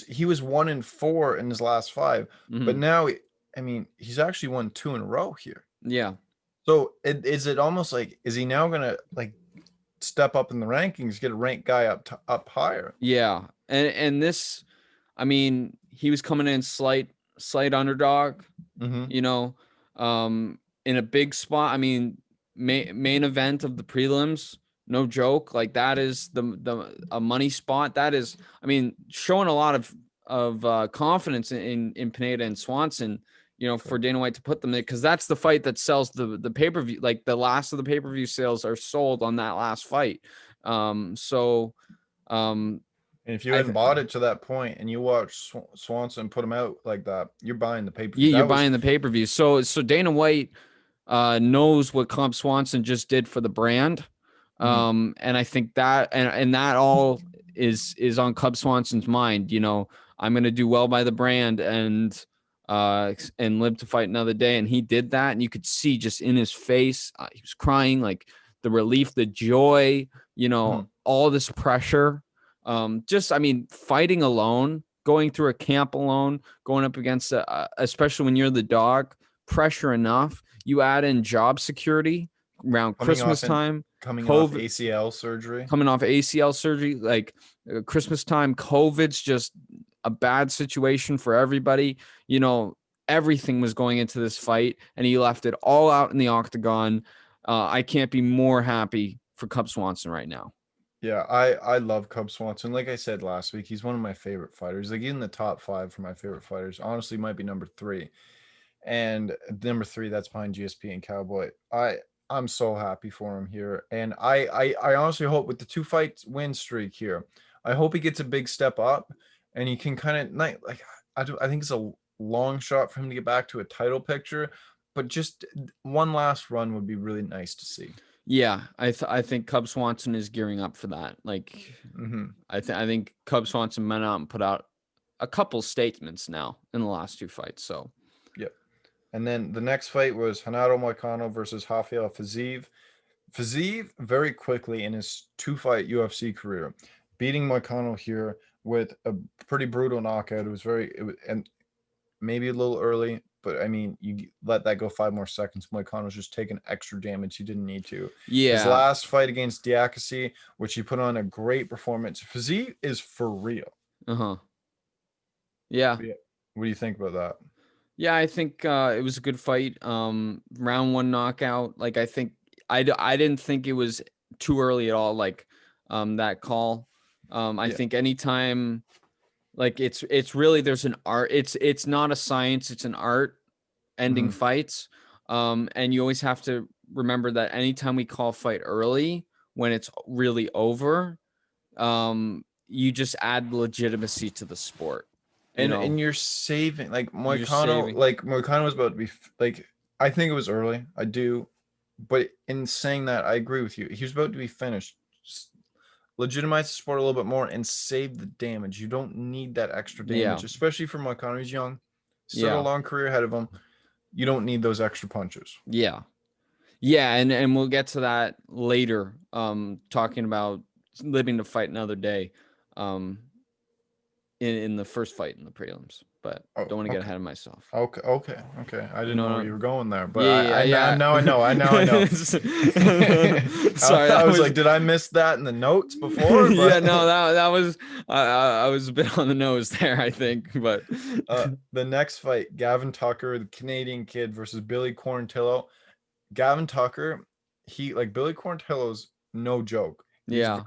he was 1-4 in his last 5, but mhm, now I mean, he's actually won 2 in a row here. yeah. So is it almost like, is he now gonna like step up in the rankings, get a ranked guy up higher? Yeah, and this, I mean, he was coming in slight underdog, Hmm. you know, in a big spot. I mean, main event of the prelims, no joke. Like that is the a money spot. That is, I mean, showing a lot of confidence in Pineda and Swanson. For Dana White to put them there because that's the fight that sells the pay per view. Like the last of the pay per view sales are sold on that last fight. So um, And if you I hadn't th- bought it to that point and you watch Swanson put him out like that, you're buying the pay per view. you're That was buying the pay per view. So Dana White knows what Club Swanson just did for the brand, mhm. and I think that and that all is on Club Swanson's mind. I'm going to do well by the brand and live to fight another day. And he did that, and you could see just in his face, he was crying, like the relief, the joy. Mhm. All this pressure. Just I mean, fighting alone, going through a camp alone, going up against especially when you're the dog, pressure enough. You add in job security around coming Christmas off and time, coming off COVID, ACL surgery. coming off ACL surgery, like Christmas time, COVID's just a bad situation for everybody. Everything was going into this fight, and he left it all out in the octagon. I can't be more happy for Cub Swanson right now. Yeah, I love Cub Swanson. Like I said last week, he's one of my favorite fighters. Like in the top 5 for my favorite fighters. Honestly, might be number 3. And number 3, that's behind GSP and Cowboy. I'm so happy for him here, and I honestly hope with the 2 fight win streak here, I hope he gets a big step up, and he can kind of like I think it's a long shot for him to get back to a title picture, but just one last run would be really nice to see. Yeah, I think Cub Swanson is gearing up for that. Like, Hmm. I think Cub Swanson went out and put out a couple statements now in the last 2 fights. So Yep. And then the next fight was Renato Moicano versus Rafael Fiziev. Fiziev very quickly in his 2 fight UFC career, beating Moicano here with a pretty brutal knockout. It was very, and maybe a little early, but I mean, you let that go 5 more seconds. Moicano was just taking extra damage he didn't need to. His Yeah. last fight against Diakasi, which he put on a great performance. Physique is for real. Uh-huh. Yeah. What do you think about that? Yeah, I think it was a good fight. Round one knockout. Like I think I didn't think it was too early at all. Like that call. I Yeah. think anytime, like it's really, there's an art. It's not a science. It's an art ending Mhm. fights. And you always have to remember that anytime we call fight early, when it's really over, you just add legitimacy to the sport. You know, And you're saving like you're saving. Moicano was about to be like, I think it was early. I do. But in saying that, I agree with you. He was about to be finished. Legitimize the sport a little bit more and save the damage. You don't need that extra Yeah. damage, especially for Moicano. He's young. Still got a Yeah. long career ahead of him. You don't need those extra punches. Yeah. Yeah, and we'll get to that later. Talking about living to fight another day. Um, in the first fight in the prelims, but Oh, don't want to get okay. ahead of myself. Okay. I didn't know where No, you were going there, but yeah, yeah, now I know. I know. Sorry, I that was was like, did I miss that in the notes before? yeah, But no, that was I was a bit on the nose there, I think, but the next fight, Gavin Tucker, the Canadian kid versus Billy Quarantillo. Gavin Tucker, he like Billy Quarantillo's no joke. He's a yeah, very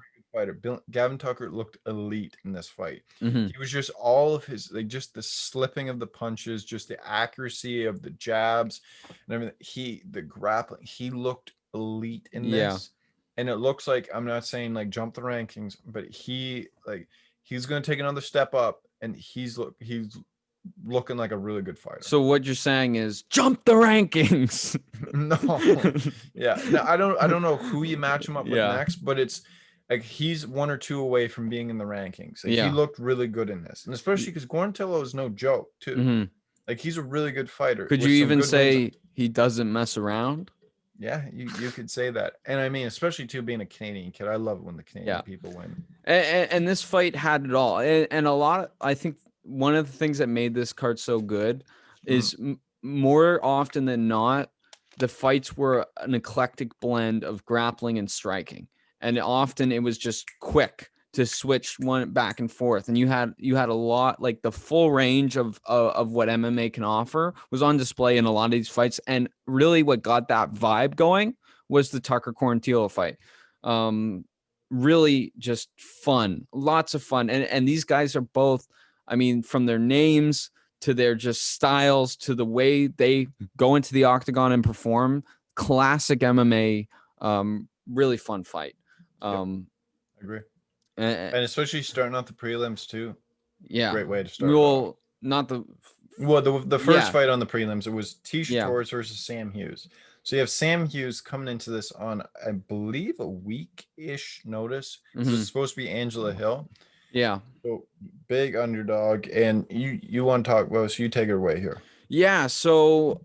good fighter. Gavin Tucker looked elite in this fight. hmm, He was just all of his like just the slipping of the punches, just the accuracy of the jabs and everything. The grappling, he looked elite in yeah. this. And it looks like, I'm not saying like jump the rankings, but he's going to take another step up, and he's looking like a really good fighter. So what you're saying is jump the rankings. No, yeah, no, I don't know who you match him up with Yeah, next, but it's like he's one or two away from being in the rankings. Like he yeah. looked really good in this, and especially because Guantello is no joke too. Hmm. Like he's a really good fighter Could you with some even good wins. say he doesn't mess around? Yeah, you could say that, and I mean, especially too being a Canadian kid, I love it when the Canadian Yeah. people win. And this fight had it all, and a lot of, I think one of the things that made this card so good is more often than not, the fights were an eclectic blend of grappling and striking, and often it was just quick to switch one back and forth, and you had a lot, like the full range of what MMA can offer was on display in a lot of these fights. And really what got that vibe going was the Tucker Quarantillo fight. Really just fun, lots of fun. And these guys are both, I mean, from their names to their just styles to the way they go into the octagon and perform, classic MMA. Really fun fight. Yep, I agree, And, and especially starting out the prelims too. yeah, Great way to start it off. well, not the Well, the first yeah, fight on the prelims, it was Tisha yeah, Torres versus Sam Hughes. So you have Sam Hughes coming into this on, I believe, a week-ish notice. This mhm, is supposed to be Angela Hill. yeah. So big underdog, and you want to talk about, so you take it away here. Yeah, so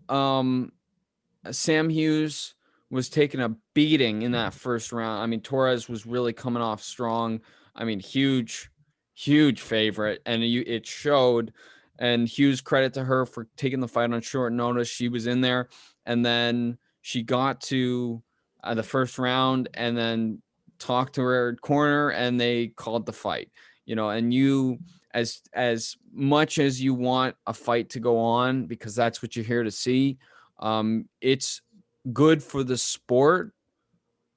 Sam Hughes was taking a beating in that first round. I mean, Torres was really coming off strong. I mean, huge favorite, and it showed. And Hughes, credit to her for taking the fight on short notice. She was in there, and then she got to the first round, and then talked to her corner, and they called the fight. And you, as much as you want a fight to go on, because that's what you're here to see, it's good for the sport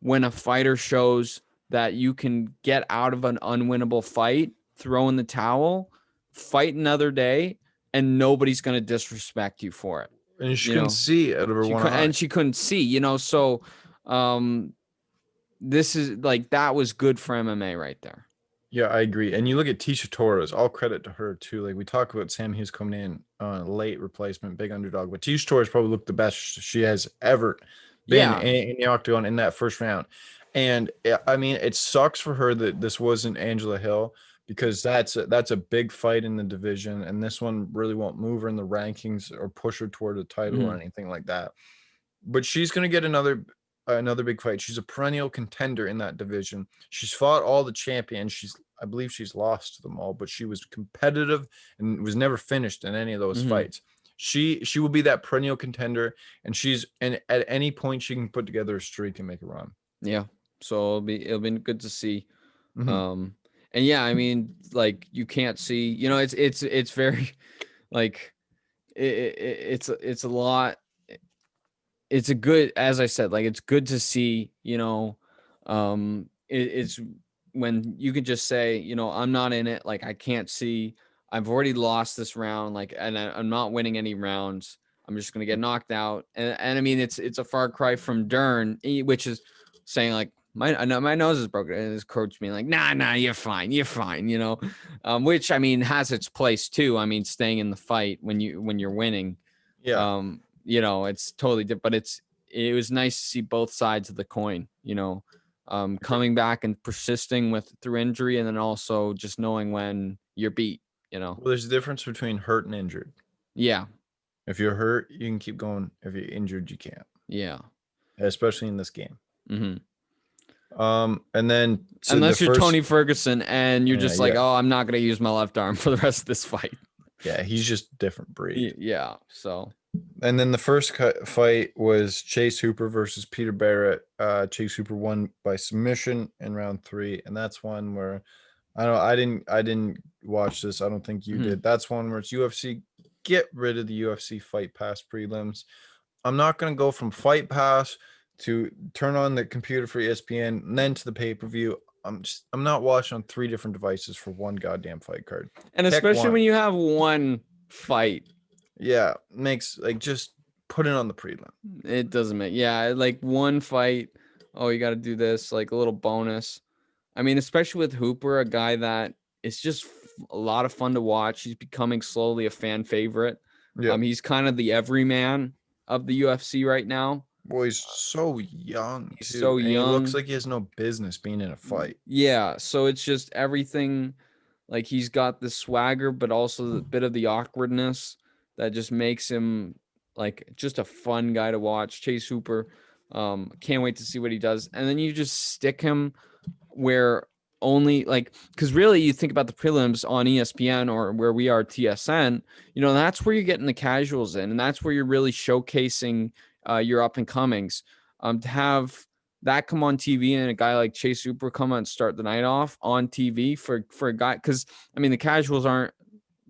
when a fighter shows that you can get out of an unwinnable fight, throw in the towel, fight another day, and nobody's going to disrespect you for it. And she couldn't see out of her one eye. And she couldn't see, so this is like, that was good for MMA right there. Yeah, I agree. And you look at Tisha Torres, all credit to her too. Like we talk about Sam Hughes coming in late replacement, big underdog, but Tisha Torres probably looked the best she has ever been Yeah. in the octagon in that first round. And I mean, it sucks for her that this wasn't Angela Hill, because that's a big fight in the division, and this one really won't move her in the rankings or push her toward a title or anything like that. But she's going to get another another big fight. She's a perennial contender in that division. She's fought all the champions. I believe she's lost to them all, but she was competitive and was never finished in any of those fights. She will be that perennial contender, and at any point she can put together a streak and make a run. Yeah. So it'll be good to see. And yeah, I mean, like you can't see, it's very like it's a lot. It's a good, as I said, like it's good to see, it's when you can just say, I'm not in it. Like I can't see, I've already lost this round. Like, and I'm not winning any rounds. I'm just going to get knocked out. And I mean, it's a far cry from Dern, which is saying like, my nose is broken. And his coach being like, nah, you're fine. Which I mean, has its place too. I mean, staying in the fight when you're winning. Yeah. It's totally different, but it was nice to see both sides of the coin, coming back and persisting through injury, and then also just knowing when you're beat, Well, there's a difference between hurt and injured. Yeah. If you're hurt, you can keep going. If you're injured, you can't. Yeah. Especially in this game. Mm-hmm. And then unless you're Tony Ferguson and you're just like, yeah. oh, I'm not going to use my left arm for the rest of this fight. Yeah, he's just a different breed. Yeah. So. And then the first fight was Chase Hooper versus Peter Barrett. Chase Hooper won by submission in round 3, and that's one where I didn't watch this. I don't think you did. That's one where it's UFC. Get rid of the UFC Fight Pass prelims. I'm not going to go from Fight Pass to turn on the computer for ESPN and then to the pay-per-view. I'm not watching on 3 different devices for one goddamn fight card. And especially when you have one fight. Yeah, makes like just put it on the prelim. It doesn't make like one fight. Oh, you got to do this, like a little bonus. I mean, especially with Hooper, a guy that is just a lot of fun to watch. He's becoming slowly a fan favorite. Yeah. He's kind of the everyman of the UFC right now. Boy, he's so young. He's so young. He looks like he has no business being in a fight. Yeah, so it's just everything. Like he's got the swagger, but also a bit of the awkwardness that just makes him like just a fun guy to watch. Chase Hooper. Can't wait to see what he does. And then you just stick him where only like, because really you think about the prelims on ESPN or where we are TSN, that's where you're getting the casuals in, and that's where you're really showcasing your up and comings. To have that come on TV and a guy like Chase Hooper come on and start the night off on TV for a guy, because I mean the casuals aren't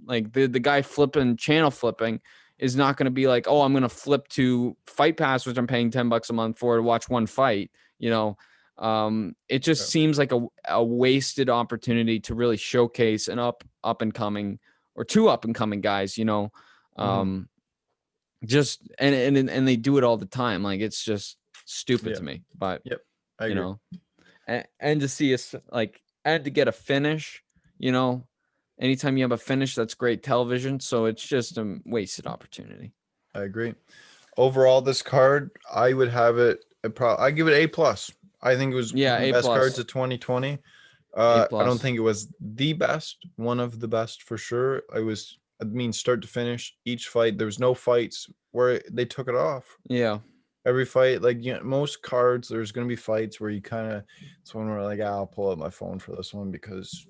like the guy channel flipping is not going to be like, oh, I'm going to flip to Fight Pass, which I'm paying $10 a month for to watch one fight. It just seems like a wasted opportunity to really showcase an up and coming or 2 up and coming guys, just, and they do it all the time. Like, it's just stupid to me, but I agree. And to see us and to get a finish, anytime you have a finish, that's great television. So it's just a wasted opportunity. I agree. Overall, this card, I would have it. I give it A+. I think it was one of the best cards of 2020. I don't think it was the best, one of the best for sure. Start to finish, each fight, there was no fights where they took it off. Yeah. Every fight, most cards, there's going to be fights where you it's one where I'll pull out my phone for this one because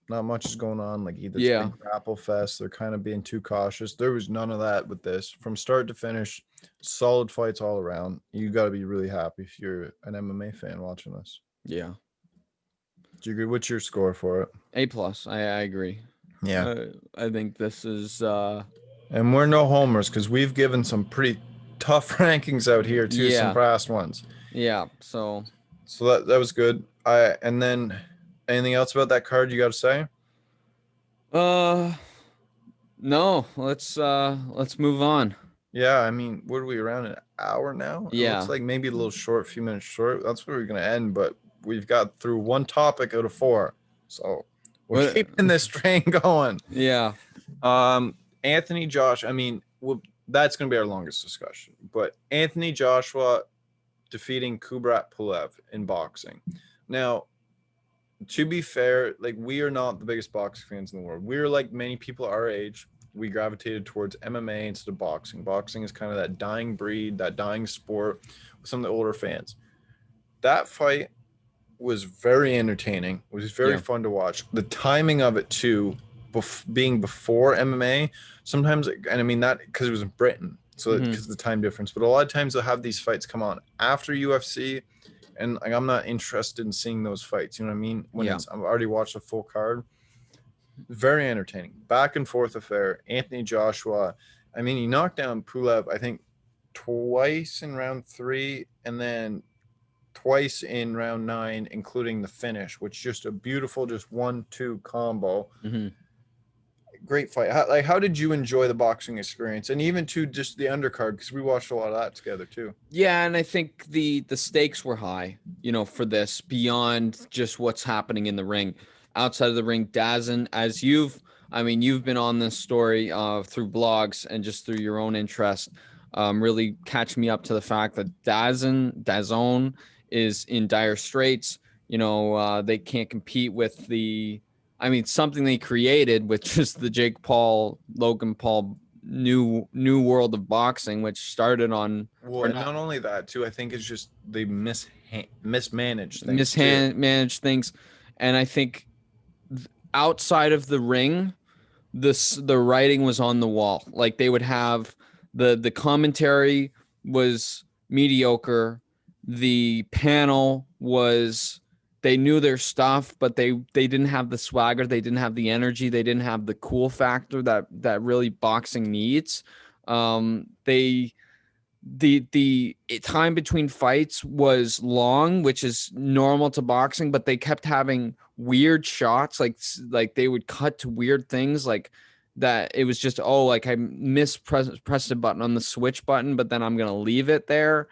not much is going on. Like either it's big grapple fest, they're kind of being too cautious. There was none of that with this. From start to finish, solid fights all around. You got to be really happy if you're an MMA fan watching this. Yeah. Do you agree? What's your score for it? A+. I agree. Yeah. I think this is and we're no homers because we've given some pretty tough rankings out here too, some past ones. Yeah. So that was good. And then anything else about that card you got to say? No. Let's move on. Yeah, I mean, what are we around an hour now? Yeah. It looks like maybe a little short, few minutes short. That's where we're gonna end, but we've got through one topic out of 4. So we're keeping this train going. Yeah. Anthony Joshua, I mean, that's going to be our longest discussion. But Anthony Joshua defeating Kubrat Pulev in boxing. Now, to be fair, we are not the biggest boxing fans in the world. We're like many people our age. We gravitated towards MMA instead of boxing. Boxing is kind of that dying breed, that dying sport with some of the older fans. That fight was very entertaining. It was very Yeah. fun to watch. The timing of it too, being before MMA, sometimes, and I mean that because it was in Britain, so Hmm. because of the time difference. But a lot of times they'll have these fights come on after UFC, and like I'm not interested in seeing those fights. You know what I mean? When Yeah. it's I've already watched a full card. Very entertaining, back and forth affair. Anthony Joshua, I mean, he knocked down Pulev, I think, twice in round 3, and then twice in round 9, including the finish, which just a beautiful, just 1-2 combo. Hmm. Great fight. How did you enjoy the boxing experience, and even to just the undercard, because we watched a lot of that together too. Yeah, and I think the stakes were high, for this beyond just what's happening in the ring. Outside of the ring, Dazn, as you've been on this story through blogs and just through your own interest, really catch me up to the fact that Dazn is in dire straits. They can't compete with something they created, which is the Jake Paul, Logan Paul new world of boxing, which started on Well, or and not not only that too, I think it's just they mismanaged things too. mismanaged things. And I think outside of the ring, the writing was on the wall. Like they would have the commentary was mediocre. The panel was, they knew their stuff, but they didn't have the swagger, they didn't have the energy, they didn't have the cool factor that really boxing needs. They the time between fights was long, which is normal to boxing, but they kept having weird shots, like they would cut to weird things, like that. It was just, oh, like I pressed a button on the switch button, but then I'm gonna leave it there.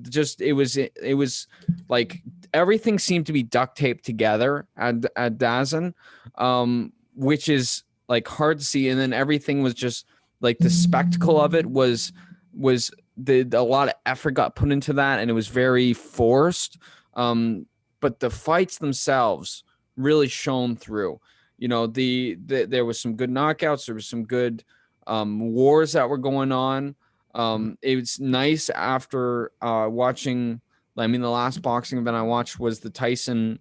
Just it was like everything seemed to be duct taped together at Dazn, which is like hard to see. And then everything was just like the spectacle of it was a lot of effort got put into that, and it was very forced. But the fights themselves really shone through. There was some good knockouts. There was some good wars that were going on. It was nice after watching. I mean, the last boxing event I watched was the Tyson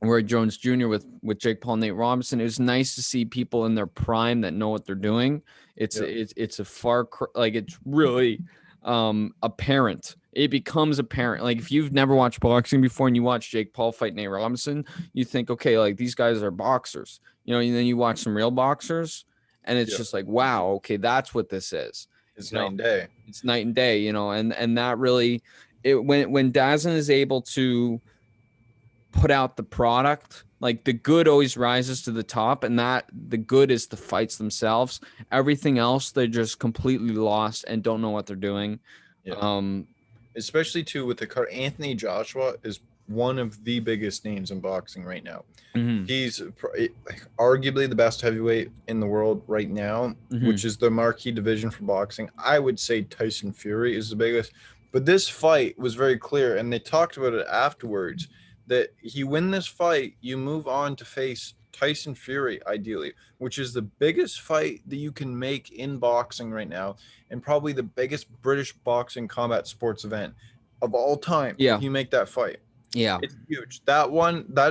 Roy Jones Jr. with Jake Paul, Nate Robinson. It was nice to see people in their prime that know what they're doing. It's Yep. it's a like it's really apparent. It becomes apparent. Like if you've never watched boxing before and you watch Jake Paul fight Nate Robinson, you think, okay, like these guys are boxers, and then you watch some real boxers, and it's Yep. just like, wow, okay, that's what this is. It's You know, night and day. it's night and day. And that really, when Dazn is able to put out the product, like the good always rises to the top, and that the good is the fights themselves. Everything else, they're just completely lost and don't know what they're doing. Yeah. um Especially too with the card. Anthony Joshua is one of the biggest names in boxing right now. mhm, He's arguably the best heavyweight in the world right now, mhm. which is the marquee division for boxing. I would say Tyson Fury is the biggest, but this fight was very clear, and they talked about it afterwards, that he win this fight, you move on to face Tyson Fury, ideally, which is the biggest fight that you can make in boxing right now, and probably the biggest British boxing combat sports event of all time. Yeah, If you make that fight, yeah, it's huge. That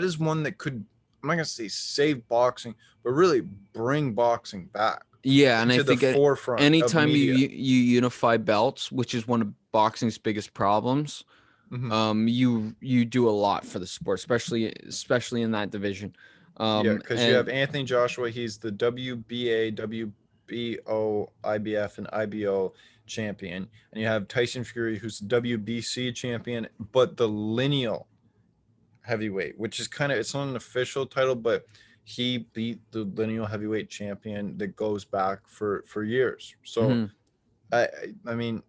is one that could, I'm not gonna say save boxing, but really bring boxing back yeah. And I into the think forefront of anytime media. you unify belts, which is one of boxing's biggest problems, Hmm. you do a lot for the sport, especially in that division. Yeah, because you have And Anthony Joshua. He's the WBA, WBO, IBF, and IBO champion, and you have Tyson Fury, who's the WBC champion, but the lineal heavyweight, which is kind of, it's not an official title, but he beat the lineal heavyweight champion that goes back for years. So mhm, I mean,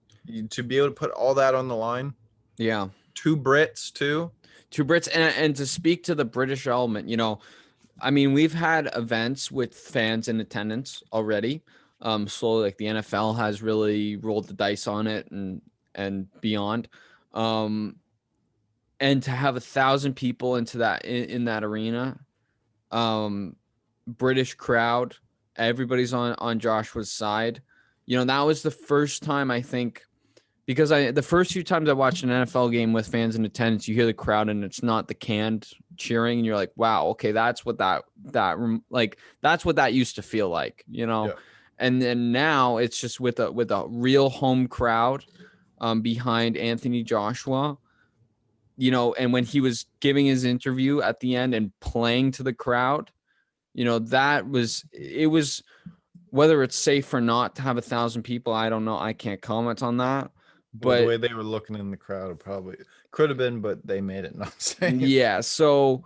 to be able to put all that on the line, yeah, two Brits too. two Brits, and to speak to the British element, I mean, we've had events with fans in attendance already. Slowly, like the NFL has really rolled the dice on it and beyond. Um, and to have 1,000 people into that in that arena, um, British crowd, everybody's on Joshua's side. That was the first time I think because the first few times I watched an NFL game with fans in attendance, you hear the crowd and it's not the canned cheering, and you're like, wow, okay, that's what that's what that used to feel like, Yeah. And then now it's just with a real home crowd behind Anthony Joshua, and when he was giving his interview at the end and playing to the crowd, it was, whether it's safe or not to have 1,000 people, I don't know. I can't comment on that. Well, the But way they were looking in the crowd, it probably could have been, but they made it not safe. yeah, so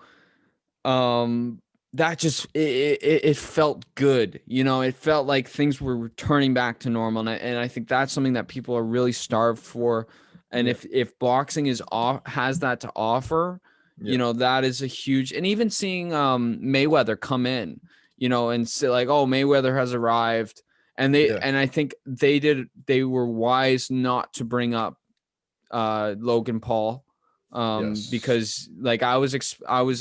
um that just it felt good. It felt like things were returning back to normal, and I think that's something that people are really starved for. And Yeah. if boxing has that to offer, Yeah. that is a huge. And even seeing Mayweather come in, and say like, oh, Mayweather has arrived, and Yeah. I think they were wise not to bring up Logan Paul, Yes. because like I was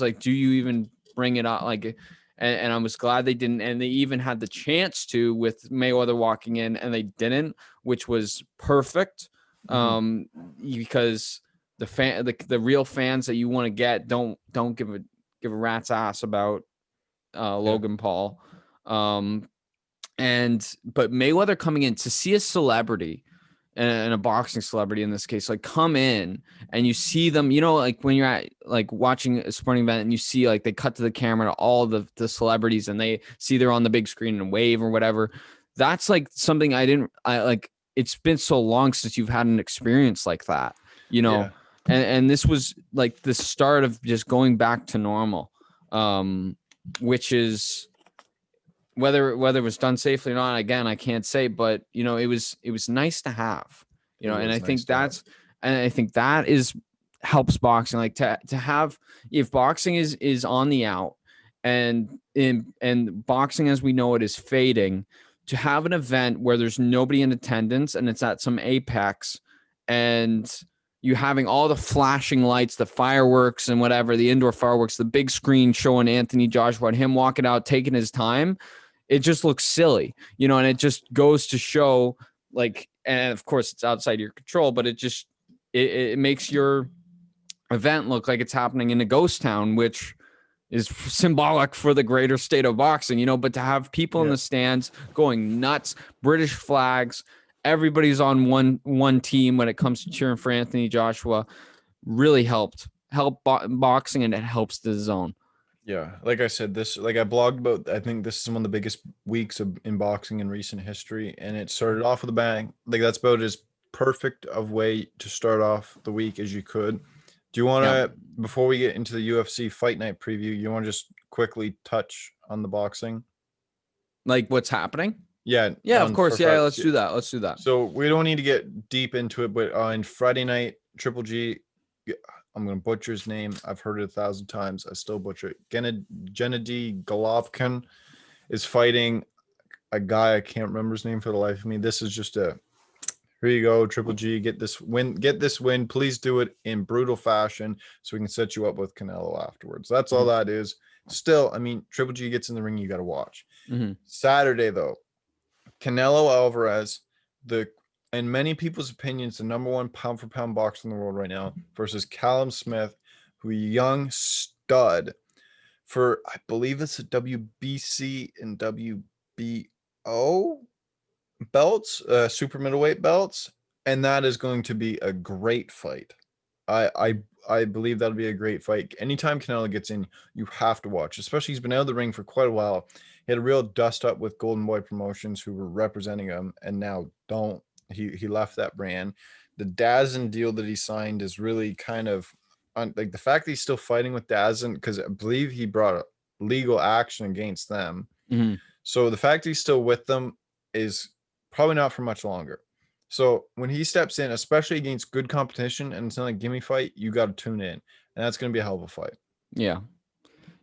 like, do you even bring it up? Like, and I was glad they didn't. And they even had the chance to with Mayweather walking in, and they didn't, which was perfect. Because the real fans that you want to get don't give a rat's ass about Yeah. Logan Paul. But Mayweather coming in to see a celebrity, and a boxing celebrity in this case, like come in and you see them, like when you're at like watching a sporting event and you see like they cut to the camera to all the celebrities and they see they're on the big screen and wave or whatever. That's like something I like. It's been so long since you've had an experience like that, Yeah. and this was like the start of just going back to normal, which is whether it was done safely or not, again, I can't say, but it was nice to have, It and was I nice think to have. that is helps boxing, like to have, if boxing is on the out, and boxing as we know it is fading, to have an event where there's nobody in attendance and it's at some apex, and you having all the flashing lights, the fireworks and whatever, the indoor fireworks, the big screen showing Anthony Joshua and him walking out, taking his time. It just looks silly, and it just goes to show, like, and of course it's outside your control, but it makes your event look like it's happening in a ghost town, which is symbolic for the greater state of boxing, but to have people in Yeah. the stands going nuts, British flags, everybody's on one team when it comes to cheering for Anthony Joshua, really helped boxing, and it helps the zone. Yeah, like I said, like I blogged about. I think this is one of the biggest weeks in boxing in recent history, and it started off with a bang. Like that's about as perfect of way to start off the week as you could. Do you want Yeah. to, before we get into the UFC Fight Night preview, you want to just quickly touch on the boxing? Like what's happening? Yeah, Yeah, of on course. for Yeah, Friday. let's do that. Let's do that. So we don't need to get deep into it, but on Friday night, Triple G, I'm going to butcher his name. I've heard it 1,000 times. I still butcher it. Gennady Golovkin is fighting a guy. I can't remember his name for the life of me. This is just here you go, Triple G. Get this win. Please do it in brutal fashion so we can set you up with Canelo afterwards. That's all that is. Still, I mean, Triple G gets in the ring, you got to watch. Saturday, though, Canelo Alvarez, in many people's opinions, the number one pound for pound boxer in the world right now, versus Callum Smith, who young stud for, I believe it's a WBC and WBO belts, super middleweight belts, and that is going to be a great fight. I believe that'll be a great fight. Anytime Canelo gets in, you have to watch. Especially he's been out of the ring for quite a while. He had a real dust up with Golden Boy Promotions, who were representing him, and now don't. He left that brand. The DAZN deal that he signed is really kind of like the fact that he's still fighting with DAZN, because I believe he brought legal action against them. So the fact that he's still with them is probably not for much longer. So when he steps in, especially against good competition, and it's not a gimme fight, you got to tune in, and that's going to be a hell of a fight. Yeah.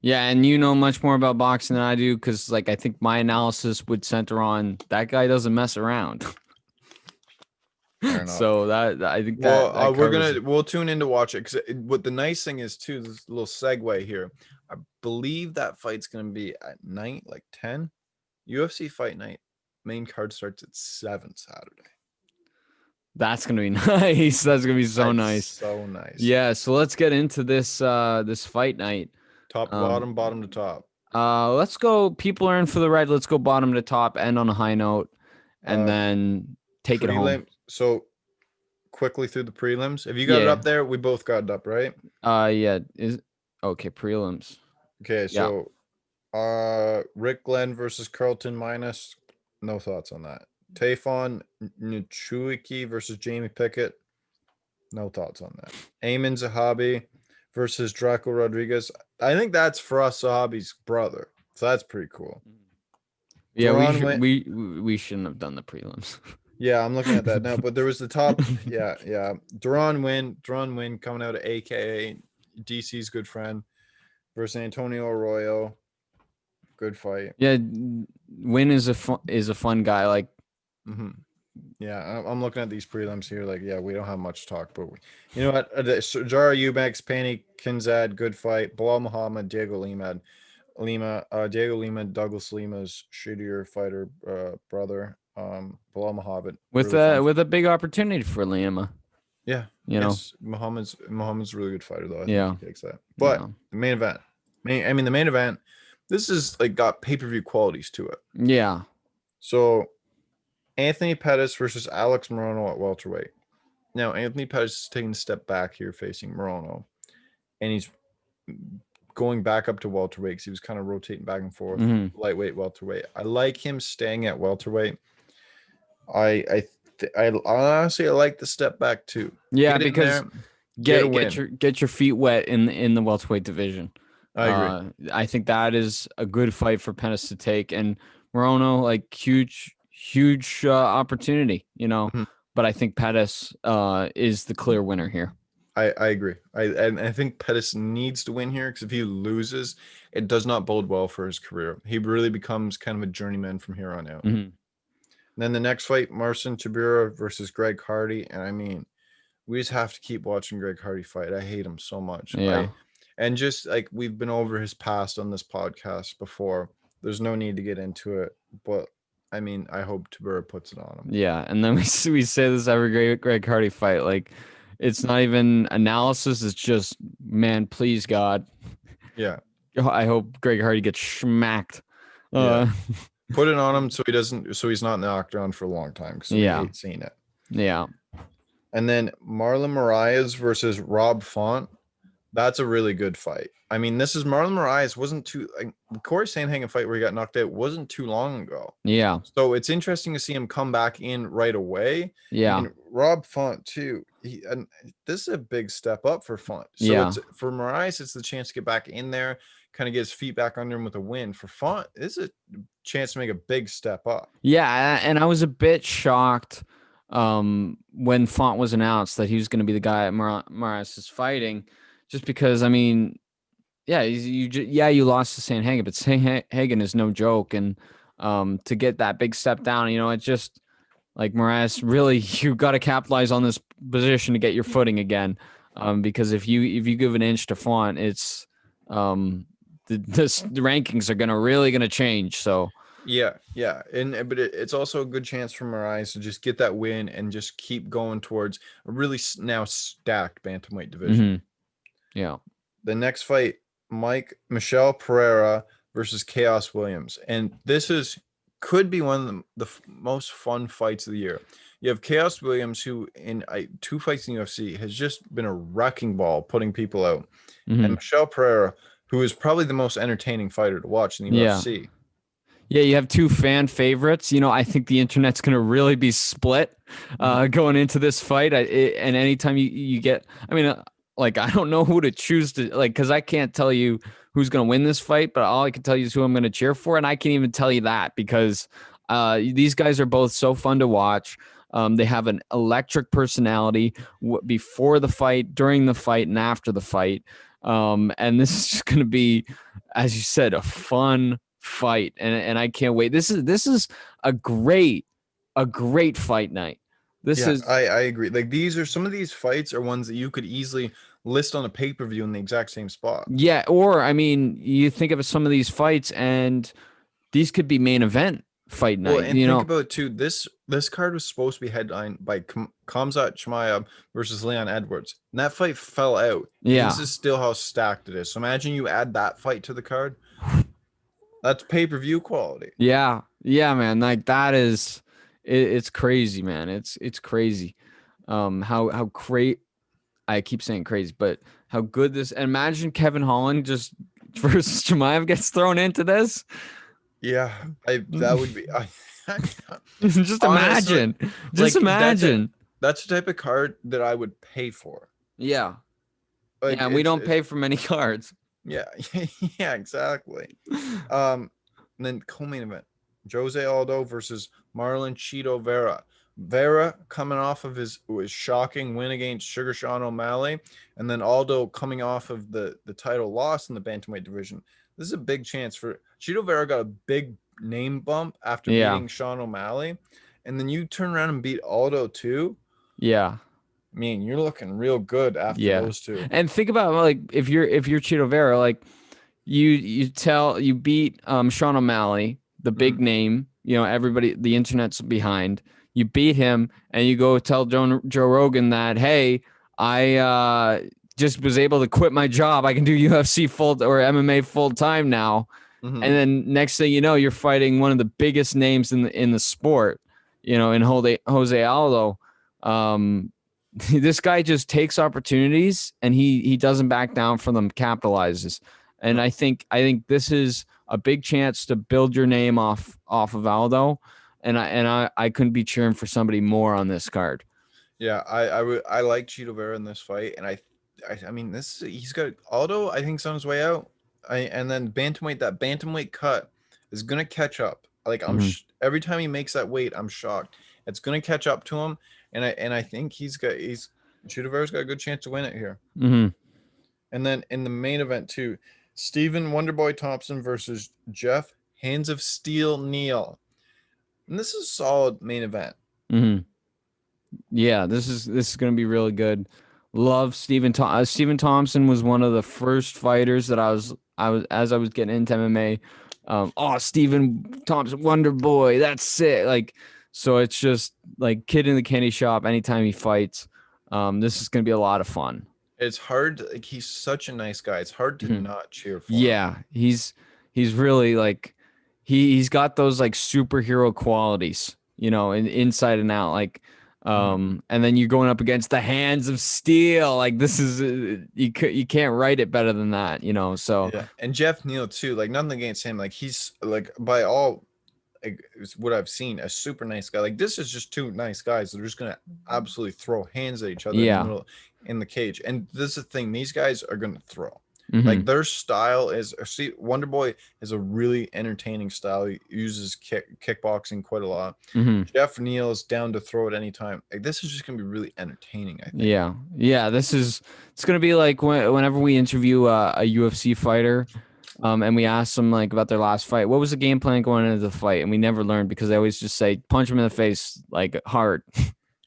Yeah, and you know much more about boxing than I do, because like I think my analysis would center on that guy doesn't mess around. So that I think that we'll tune in to watch it, because what the nice thing is too, this little segue here, I believe that fight's going to be at night, like 10. UFC Fight Night main card starts at 7 Saturday. That's gonna be nice. That's gonna be so That's nice. so nice. Yeah. So let's get into this this fight night. Top to bottom, bottom to top. Let's go. People are in for the ride. Let's go bottom to top, end on a high note, and then take it home. So quickly through the prelims. Have you got it up there? We both got it up, right? Yeah. Is okay. Prelims. Okay, so Rick Glenn versus Carlton Minus. No thoughts on that. Tayfon Nchuiki versus Jamie Pickett. No thoughts on that. Ayman Zahabi versus Draco Rodriguez. I think that's Faraz Zahabi's brother. So that's pretty cool. Yeah, we shouldn't have done the prelims. Yeah, I'm looking at that now. But there was the top. Yeah. Duran Win coming out of AKA DC's good friend versus Antonio Arroyo. Good fight. Yeah, Win is a fun guy. Like, yeah, I'm looking at these prelims here. Like, yeah, we don't have much to talk, but you know what? Jara Eubanks, Pani Kinzad, good fight. Bilal Muhammad, Diego Lima, Douglas Lima's shittier fighter brother. Bilal Muhammad with a big opportunity for Lima. Yeah, Muhammad's a really good fighter though. I think he takes that. But the main event, the main event. This is like got pay-per-view qualities to it. Yeah. So Anthony Pettis versus Alex Morono at welterweight. Now Anthony Pettis is taking a step back here facing Morono, and he's going back up to welterweight because he was kind of rotating back and forth, lightweight, welterweight. I like him staying at welterweight. I honestly like the step back too. Yeah, because get your feet wet in the welterweight division. I agree. I think that is a good fight for Pettis to take, and Morono, like huge opportunity, But I think Pettis is the clear winner here. I agree. I think Pettis needs to win here because if he loses, it does not bode well for his career. He really becomes kind of a journeyman from here on out. Then the next fight, Marcin Tybura versus Greg Hardy, and I mean, we just have to keep watching Greg Hardy fight. I hate him so much. Yeah. And just like we've been over his past on this podcast before, there's no need to get into it. But I mean, I hope Tybura puts it on him. Yeah, and then we say this every Greg Hardy fight. Like, it's not even analysis. It's just, man, please God. Yeah. I hope Greg Hardy gets smacked. Put it on him so he's not knocked around for a long time because we hate seeing it. Yeah. And then Marlon Moraes versus Rob Font. That's a really good fight. I mean, this is Marlon Moraes wasn't too like the Corey Sandhagen fight where he got knocked out wasn't too long ago. Yeah. So it's interesting to see him come back in right away. Yeah. And Rob Font too. And this is a big step up for Font. So it's for Moraes, it's the chance to get back in there, kind of get his feet back under him with a win. For Font, this is a chance to make a big step up. Yeah, and I was a bit shocked when Font was announced that he was going to be the guy Moraes is fighting. Just because, I mean, you lost to Sandhagen, but Sandhagen is no joke, and to get that big step down, it's just like Moraes. Really, you got to capitalize on this position to get your footing again, because if you give an inch to Font, it's the rankings are really gonna change. So yeah, but it's also a good chance for Moraes to just get that win and just keep going towards a really now stacked bantamweight division. Yeah. The next fight, Michelle Pereira versus Chaos Williams. And this could be one of the most fun fights of the year. You have Chaos Williams, who in 2 fights in the UFC has just been a wrecking ball, putting people out. And Michelle Pereira, who is probably the most entertaining fighter to watch in the UFC. Yeah, you have 2 fan favorites. I think the internet's going to really be split going into this fight. And anytime you get, I don't know who to choose because I can't tell you who's going to win this fight, but all I can tell you is who I'm going to cheer for. And I can't even tell you that because these guys are both so fun to watch. They have an electric personality before the fight, during the fight, and after the fight. And this is just going to be, as you said, a fun fight. And I can't wait. This is a great fight night. I agree. Like some of these fights are ones that you could easily list on a pay-per-view in the exact same spot. Yeah, or you think of some of these fights and these could be main event fight Well, night. and think about it too. This card was supposed to be headlined by Khamzat Chimaev versus Leon Edwards, and that fight fell out. And Yeah. this is still how stacked it is. So imagine you add that fight to the card. That's pay-per-view quality. Yeah. Yeah, man. Like that is it's crazy, man. It's crazy. How great I keep saying crazy, but how good this and imagine Kevin Holland just versus Chimaev gets thrown into this. Yeah, that would be. Just Honestly, imagine. Just like imagine. that's the type of card that I would pay for. Yeah. Like Yeah, and we don't pay for many cards. Yeah, yeah, exactly. And then co-main event: Jose Aldo versus Marlon Cheeto Vera. Vera coming off of his shocking win against Sugar Sean O'Malley, and then Aldo coming off of the title loss in the bantamweight division. This is a big chance for Cheeto Vera. Got a big name bump after beating Sean O'Malley, and then you turn around and beat Aldo too. Yeah. I mean, you're looking real good after those two. And think about like if you're Cheeto Vera, like you beat Sean O'Malley, the big name, you know, everybody, the internet's behind. You beat him and you go tell Joe Rogan that, hey, I just was able to quit my job. I can do UFC full or MMA full time now. And then next thing you know, you're fighting one of the biggest names in the sport, you know, in Jose Aldo. This guy just takes opportunities and he doesn't back down from them, capitalizes. And I think this is a big chance to build your name off of Aldo. And I couldn't be cheering for somebody more on this card. Yeah, I like Cheeto Vera in this fight, and I mean he's got Aldo. I think's on his way out. And then that bantamweight cut is gonna catch up. Like every time he makes that weight, I'm shocked. It's gonna catch up to him, and I think Cheeto Vera's got a good chance to win it here. And then in the main event too, Stephen Wonderboy Thompson versus Jeff Hands of Steel Neal. And this is a solid main event. Yeah, this is going to be really good. Love Stephen Thompson was one of the first fighters that I was as I was getting into MMA. Stephen Thompson, Wonder Boy, that's it. Like, so it's just like kid in the candy shop anytime he fights. This is going to be a lot of fun. It's hard. Like, he's such a nice guy. It's hard to not cheer for him. Yeah, he's really like he's got those like superhero qualities, you know, inside and out. Like, and then you're going up against the Hands of Steel. Like, this is you can't write it better than that, you know. So yeah, and Jeff Neal too. Like, nothing against him. Like, he's like by all like what I've seen, a super nice guy. Like, this is just two nice guys that are just gonna absolutely throw hands at each other in the cage. And this is the thing; these guys are gonna throw. Like, their style is. See, Wonder Boy has a really entertaining style. He uses kickboxing quite a lot. Jeff Neal is down to throw at any time. Like, this is just gonna be really entertaining, I think. Yeah. It's gonna be like whenever we interview a UFC fighter, and we ask them like about their last fight, what was the game plan going into the fight, and we never learned because they always just say punch him in the face like hard.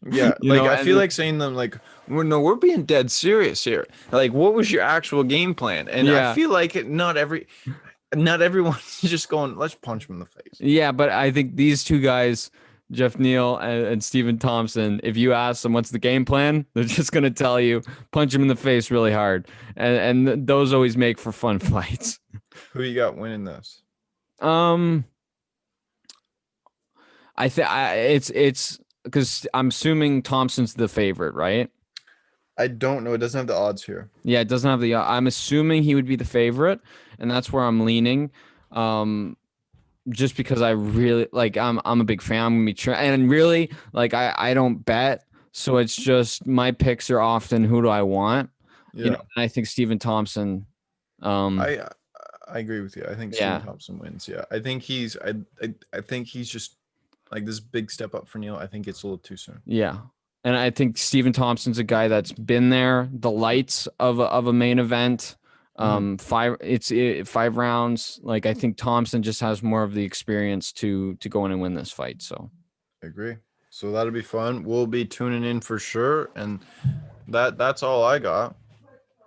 Yeah, like I feel like saying them like, we're being dead serious here. Like, what was your actual game plan? And I feel like not everyone's just going, let's punch him in the face. Yeah, but I think these two guys, Jeff Neal and Stephen Thompson, if you ask them what's the game plan, they're just gonna tell you punch him in the face really hard, and those always make for fun fights. Who you got winning this? I think it's because I'm assuming Thompson's the favorite, right? I don't know. It doesn't have the odds here. Yeah, it doesn't have the. I'm assuming he would be the favorite, and that's where I'm leaning. Just because I really like, I'm a big fan. I'm gonna be and really like I don't bet, so it's just my picks are often who do I want. Yeah. You know, and I think Stephen Thompson. I agree with you. I think Stephen Thompson wins. Yeah, I think I think he's just like this big step up for Neal. I think it's a little too soon. Yeah. And I think Stephen Thompson's a guy that's been there, the lights of a main event. 5 rounds. Like, I think Thompson just has more of the experience to go in and win this fight. So I agree. So that'll be fun. We'll be tuning in for sure. And that's all I got.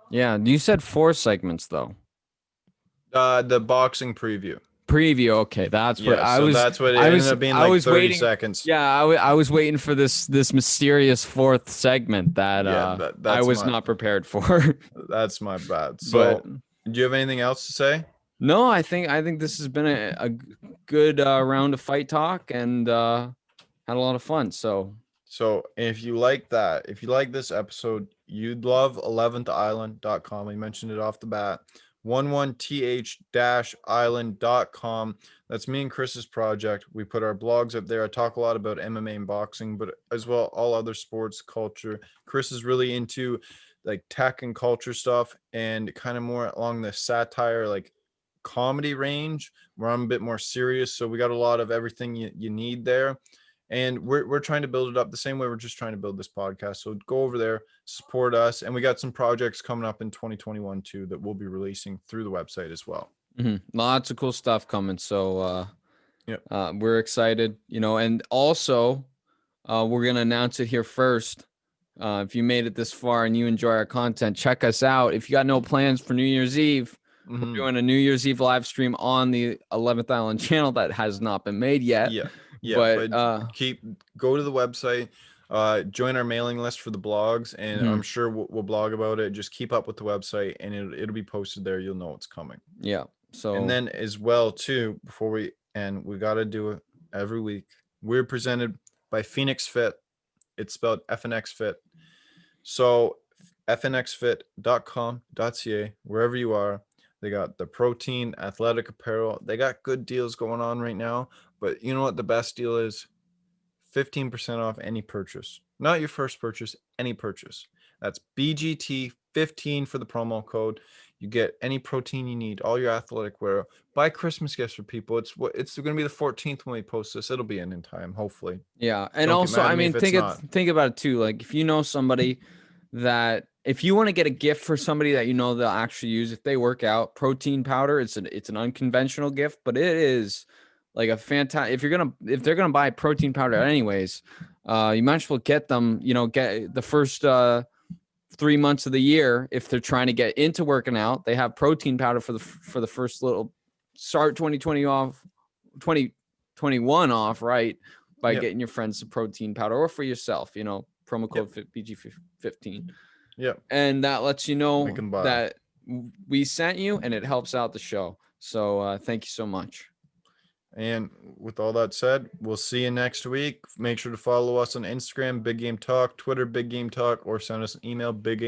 Yeah. You said 4 segments though. The boxing preview. preview. Okay, that's what I so was. that's what it I ended was. up being, I like was 30 waiting. seconds. Yeah, I was waiting for this mysterious fourth segment that I that's was not prepared for. my bad. But So, do you have anything else to say? no, I think this has been a good round of fight talk and had a lot of fun. So So if you like that, if you like this episode, you'd love 11thisland.com. We mentioned it off the bat. 11th-island.com. That's me and Chris's project. We put our blogs up there. I talk a lot about MMA and boxing, but as well all other sports, culture. Chris is really into like tech and culture stuff and kind of more along the satire, like comedy range, where I'm a bit more serious. So we got a lot of everything you need there. And we're trying to build it up the same way we're just trying to build this podcast. So go over there, support us, and we got some projects coming up in 2021 too that we'll be releasing through the website as well. lots of cool stuff coming. So Yep. We're excited, and also we're gonna announce it here first. If you made it this far and you enjoy our content, check us out. If you got no plans for New Year's Eve, we're doing a New Year's Eve live stream on the 11th Island channel that has not been made yet. But go to the website, join our mailing list for the blogs, and I'm sure we'll blog about it. Just keep up with the website, and it'll be posted there. You'll know it's coming. Yeah. So, and then as well too, before we end, we got to do it every week. We're presented by Phoenix Fit. It's spelled FNX Fit. So fnxfit.com.ca, wherever you are. They got the protein, athletic apparel. They got good deals going on right now. But you know what the best deal is? 15% off any purchase. Not your first purchase, any purchase. That's BGT15 for the promo code. You get any protein you need, all your athletic wear. Buy Christmas gifts for people. It's going to be the 14th when we post this. It'll be in time, hopefully. Yeah, and also, I mean, think about it too. Like, if you know somebody that, if you want to get a gift for somebody that they'll actually use if they work out, protein powder, it's an unconventional gift, but it is like a fantastic. If they're gonna buy protein powder anyways, you might as well get them. Get the first 3 months of the year if they're trying to get into working out. They have protein powder for the first little start 2021 off, right? By getting your friends some protein powder, or for yourself, promo code BG15. Yeah. And that lets you know that we sent you, and it helps out the show. So thank you so much. And with all that said, we'll see you next week. Make sure to follow us on Instagram, Big Game Talk, Twitter, Big Game Talk, or send us an email, biggametalk